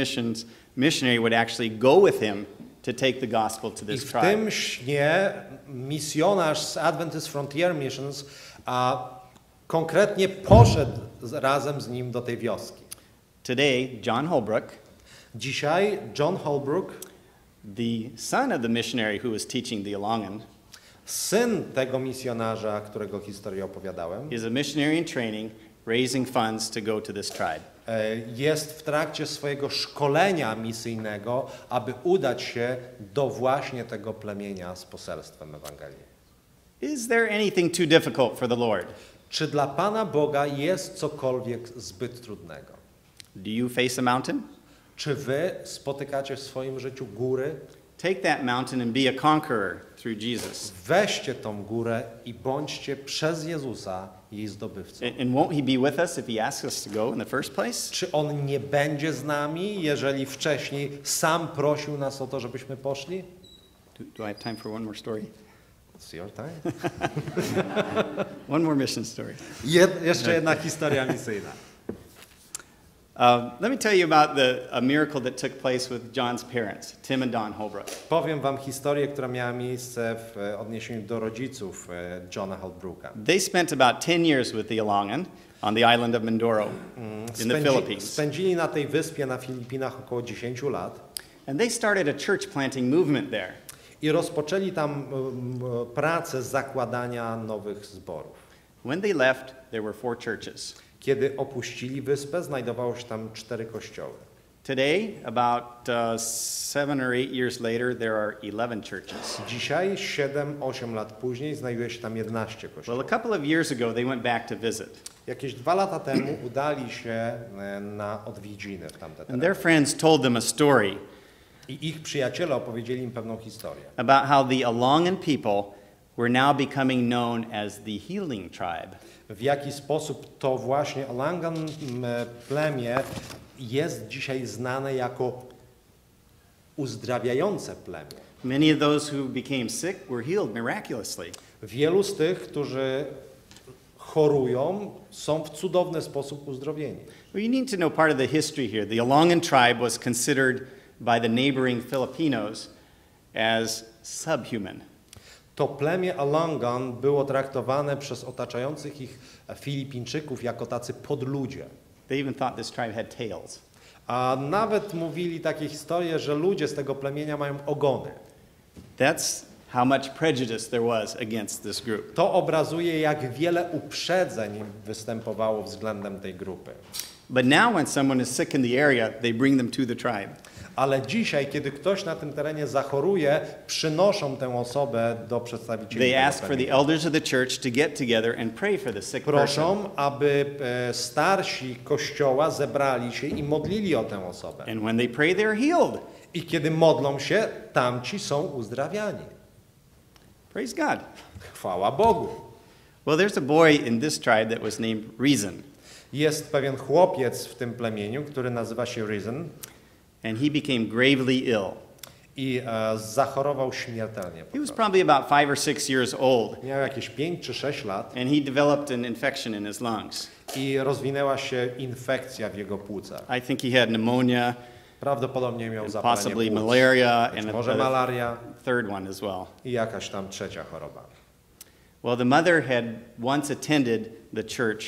missionary would actually go with him to take the gospel to i this w tribe. tym śnie misjonarz z Adventist Frontier Missions konkretnie poszedł razem z nim do tej wioski. Today, John Holbrook, Dzisiaj John Holbrook, the son of the missionary who was teaching the Alangan, syn tego misjonarza, którego historię opowiadałem, is a missionary in training, raising funds to go to this tribe. jest w trakcie swojego szkolenia misyjnego, aby udać się do właśnie tego plemienia z poselstwem Ewangelii. Is there anything too difficult for the Lord? Czy dla Pana Boga jest cokolwiek zbyt trudnego? Do you face a mountain? Czy wy spotykacie w swoim życiu góry? Take that mountain and be a conqueror through Jesus. Weźcie tą górę i bądźcie przez Jezusa jej zdobywcą. And won't he be with us if he asks us to go in the first place? Czy On nie będzie z nami, jeżeli wcześniej sam prosił nas o to, żebyśmy poszli? Do I have time for one more story? It's your time. One more mission story. Jeszcze jedna historia misyjna. Let me tell you about a miracle that took place with John's parents, Tim and Dawn Holbrook. Powiem wam historię, która miała miejsce w odniesieniu do rodziców Johna Holbrooka. They spent about 10 years with the Alangan on the island of Mindoro in the Philippines. Spędzili na tej wyspie na Filipinach około 10 lat. And they started a church planting movement there. I rozpoczęli tam pracę zakładania nowych zborów. When they left, there were 4 churches. Kiedy opuścili wyspę, znajdowało się tam 4 kościoły. Today, about 7 or 8 years later, there are 11 churches. Dzisiaj, 7-8 lat później, znajduje się tam 11 Well, kościołów. a couple of years ago, they went back to visit. Jakieś 2 lata temu udali się na odwiedziny w tamte And tereny. their friends told them a story I ich przyjaciele opowiedzieli im pewną historię. about how the Alangan people were now becoming known as the healing tribe. W jaki sposób to właśnie Alangan plemię jest dzisiaj znane jako uzdrawiające plemię. Many of those who became sick were healed miraculously. Wielu z tych, którzy chorują, są w cudowny sposób uzdrowieni. Well, you need to know part of the history here. The Alangan tribe was considered by the neighboring Filipinos as subhuman. To plemię Alangan było traktowane przez otaczających ich Filipińczyków jako tacy podludzie. They even thought this tribe had tails. A nawet mówili takie historie, że ludzie z tego plemienia mają ogony. That's how much prejudice there was against this group. To obrazuje, jak wiele uprzedzeń występowało względem tej grupy. But now when someone is sick in the area, they bring them to the tribe. Ale dzisiaj, kiedy ktoś na tym terenie zachoruje, przynoszą tę osobę do przedstawicieli They tego ask for the plemienia. elders of the church to get together and pray for the sick person. Proszą, aby starsi Kościoła zebrali się i modlili o tę osobę. And when they pray, they're healed. I kiedy modlą się, tamci są uzdrawiani. Praise God. Chwała Bogu. Well, there's a boy in this tribe that was named Reason. Jest pewien chłopiec w tym plemieniu, który nazywa się Reason And he became gravely ill. i zachorował śmiertelnie. He was probably about 5 or 6 years old, Miał jakieś 5 czy 6 lat and he developed an infection in his lungs. i rozwinęła się infekcja w jego płucach. I think he had pneumonia, Prawdopodobnie miał zapalenie possibly płuc, malaria, być and może a malaria third one as well. i jakaś tam trzecia choroba. Well, the mother had once attended the church,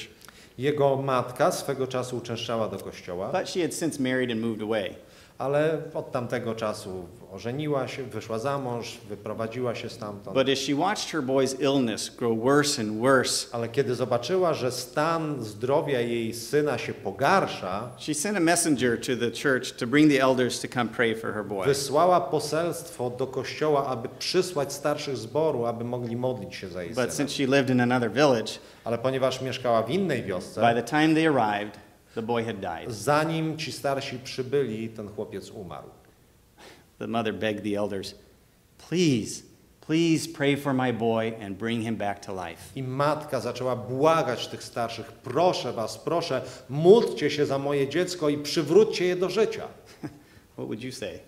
Jego matka swego czasu uczęszczała do kościoła, but she had since married and moved away. ale od tamtego czasu ożeniła się, wyszła za mąż, wyprowadziła się stamtąd. But as she watched her boy's illness grow worse and worse, Ale kiedy zobaczyła, że stan zdrowia jej syna się pogarsza, she sent a messenger to the church to bring the elders to come pray for her boy. wysłała poselstwo do kościoła, aby przysłać starszych zboru, aby mogli modlić się za jej syna. But since she lived in another village, Ale ponieważ mieszkała w innej by wiosce, the time they arrived, the boy had died. zanim ci starsi przybyli, ten chłopiec umarł. The mother begged the elders, please, please pray for my boy and bring him back to life. I matka zaczęła błagać tych starszych, proszę was, proszę, módlcie się za moje dziecko i przywróćcie je do życia. What would you say?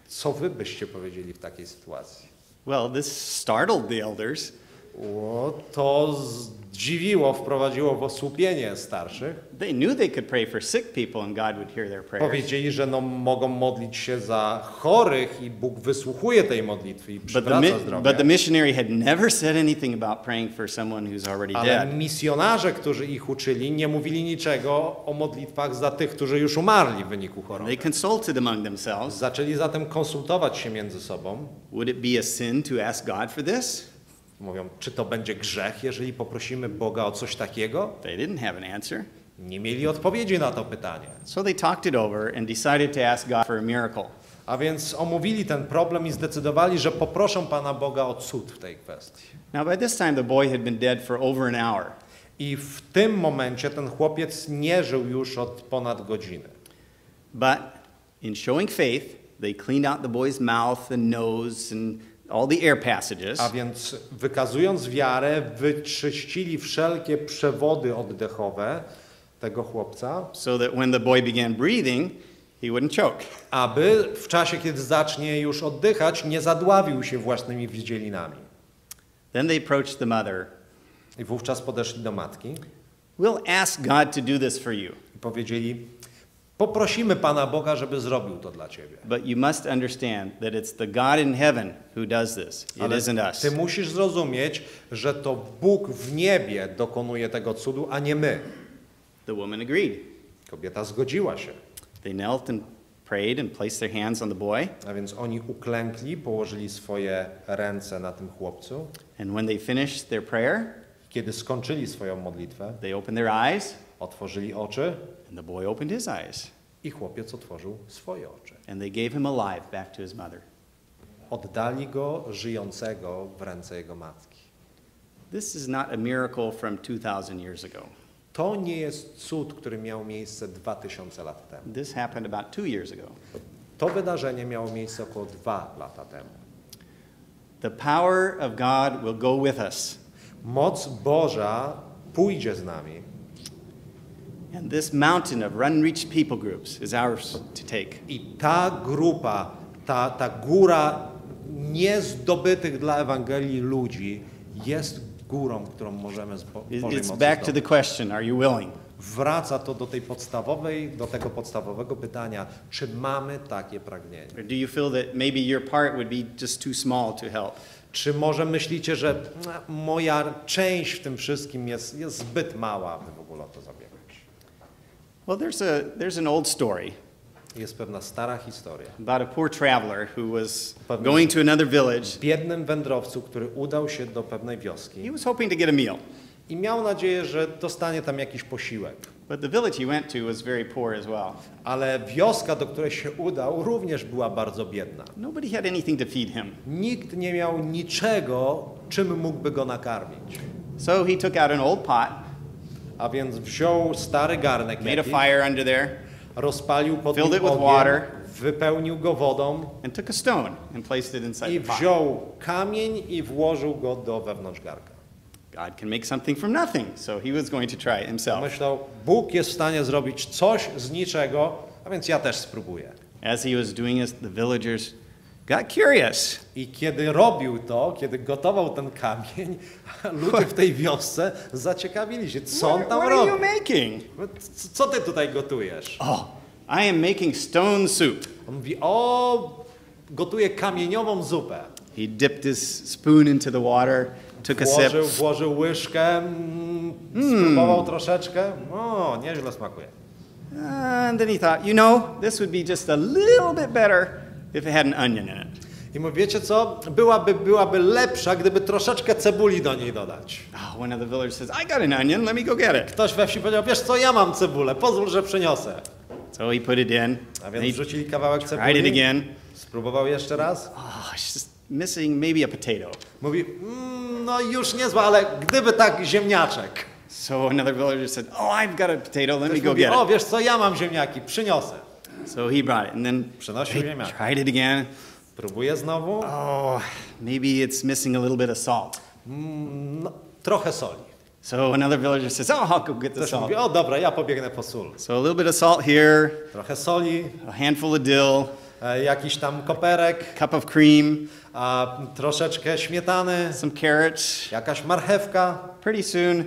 Co wy byście powiedzieli w takiej sytuacji? Well, this startled the elders. To zdziwiło, wprowadziło w osłupienie starszych. They knew they could pray for sick people and God would hear their prayers. Powiedzieli, że no, mogą modlić się za chorych i Bóg wysłuchuje tej modlitwy i przywraca zdrowie. But the missionary had never said anything about praying for someone who's already Ale dead. misjonarze, którzy ich uczyli, nie mówili niczego o modlitwach za tych, którzy już umarli w wyniku choroby. They consulted among themselves. Zaczęli zatem konsultować się między sobą. Would it be a sin to ask God for this? Mówią, czy to będzie grzech, jeżeli poprosimy Boga o coś takiego? They didn't have an answer. Nie mieli odpowiedzi na to pytanie. So they talked it over and decided to ask God for a miracle. A więc omówili ten problem i zdecydowali, że poproszą Pana Boga o cud w tej kwestii. Now by this time the boy had been dead for over an hour. I w tym momencie ten chłopiec nie żył już od ponad godziny. But in showing faith, they cleaned out the boy's mouth and nose and all the air passages. A więc wykazując wiarę, wyczyścili wszelkie przewody oddechowe tego chłopca, So that when the boy began breathing, he wouldn't choke. aby w czasie, kiedy zacznie już oddychać, nie zadławił się własnymi wydzielinami. Then they approached the mother. I wówczas podeszli do matki We'll ask God to do this for you. i powiedzieli, poprosimy Pana Boga, żeby zrobił to dla ciebie. But you must understand that it's the God in heaven who does this. It Ale isn't us. ty musisz zrozumieć, że to Bóg w niebie dokonuje tego cudu, a nie my. The woman agreed. Kobieta zgodziła się. They knelt and prayed and placed their hands on the boy. A więc oni uklękli, położyli swoje ręce na tym chłopcu. And when they finished their prayer, Kiedy skończyli swoją modlitwę, they opened their eyes, otworzyli oczy and the boy opened his eyes. i chłopiec otworzył swoje oczy. And they gave him alive back to his mother. Oddali go żyjącego w ręce jego matki. This is not a miracle from 2,000 years ago. To nie jest cud, który miał miejsce 2000 lat temu. This happened about 2 years ago. To wydarzenie miało miejsce około 2 lata temu. The power of God will go with us. Moc Boża pójdzie z nami. And this mountain of unreached people groups is ours to take. I ta grupa, ta góra niezdobytych dla Ewangelii ludzi jest górą, którą możemy z Bożej mocy It's back to the zdobyć. question, are you willing? Wraca to do tego podstawowego pytania, czy mamy takie pragnienie? Or do you feel that maybe your part would be just too small to help? Czy może myślicie, że moja część w tym wszystkim jest zbyt mała, aby w ogóle o to zabiegać? Well, there's an old story Jest pewna stara historia. about a poor traveler who was going to another village. Biednym wędrowcu, który udał się do pewnej He wioski was hoping to get a meal, i miał nadzieję, że dostanie tam jakiś posiłek. but the village he went to was very poor as well. Ale wioska, do której się udał, również była bardzo biedna. Nobody had anything to feed him. Nikt nie miał niczego, czym mógłby go nakarmić. So he took out an old pot, A więc wziął stary garnek made a jakiś, fire under there, rozpalił pod filled nim it with ogień, water. wypełnił go wodą and took a stone and placed it inside i the pot. wziął kamień i włożył go do wewnątrz garnka. God can make something from nothing, so he was going to try it himself. Myślał, Bóg jest w stanie zrobić coś z niczego, a więc ja też spróbuję. As he was doing this, the villagers got curious. I kiedy robił to, kiedy gotował ten kamień, ludzie w tej wiosce zaciekawili się, co on tam What are robi. you making? Co ty tutaj gotujesz? Oh, I am making stone soup. On mówi, o, gotuję kamieniową zupę. He dipped his spoon into the water, took a sip. Włożył łyżkę, spróbował troszeczkę. O, nieźle smakuje. And then he thought, you know, this would be just a little bit better if it had an onion in it. I mówi, wiecie co, byłaby lepsza, gdyby troszeczkę cebuli do niej dodać. Oh, one of the villagers says, I got an onion, let me go get it. Ktoś we wsi powiedział, wiesz co, ja mam cebulę, pozwól, że przyniosę. So he put it in. A And więc he wrzucili kawałek tried it cebuli, again. spróbował jeszcze raz. Oh, it's just missing maybe a potato. Mówi, no już niezła, ale gdyby tak ziemniaczek. So another villager said, oh, I've got a potato, let me Ktoś go mówi, get o it. wiesz co, ja mam ziemniaki, przyniosę. So he brought it, and then Przynosił they ziemniaki. tried it again. Próbuję znowu. Oh, maybe it's missing a little bit of salt. No, trochę soli. So another villager says, oh, I'll go get the Ktoś salt. mówi, o dobra, ja pobiegnę po sól. So a little bit of salt here, Trochę soli, a handful of dill, jakiś tam koperek, cup of cream, troszeczkę śmietany, some carrots. jakaś marchewka. Pretty soon,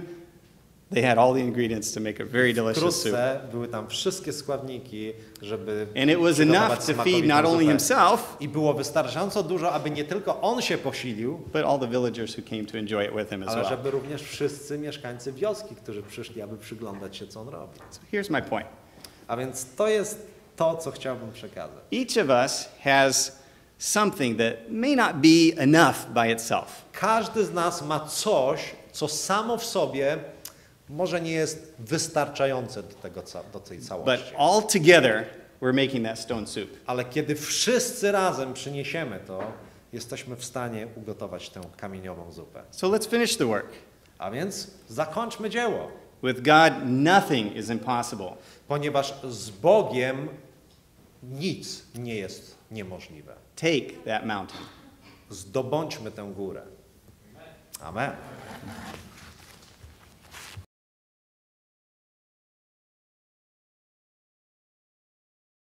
They had all the ingredients to make a very delicious soup. Wkrótce były tam wszystkie składniki, żeby And it was przygotować enough to feed smakowitą not only zupę. himself, I było wystarczająco dużo, aby nie tylko on się posilił, but all the villagers who came to enjoy it with him as ale well. żeby również wszyscy mieszkańcy wioski, którzy przyszli, aby przyglądać się, co on robi. So here's my point. A więc to jest to, co chciałbym przekazać. Each of us has something that may not be enough by itself. Każdy z nas ma coś, co samo w sobie może nie jest wystarczające do tej But całości. all together, we're making that stone soup. Ale kiedy wszyscy razem przyniesiemy to, jesteśmy w stanie ugotować tę kamieniową zupę. So let's finish the work. A więc zakończmy dzieło, With God, nothing is impossible. ponieważ z Bogiem nic nie jest niemożliwe. Take that mountain. Zdobądźmy tę górę. Amen.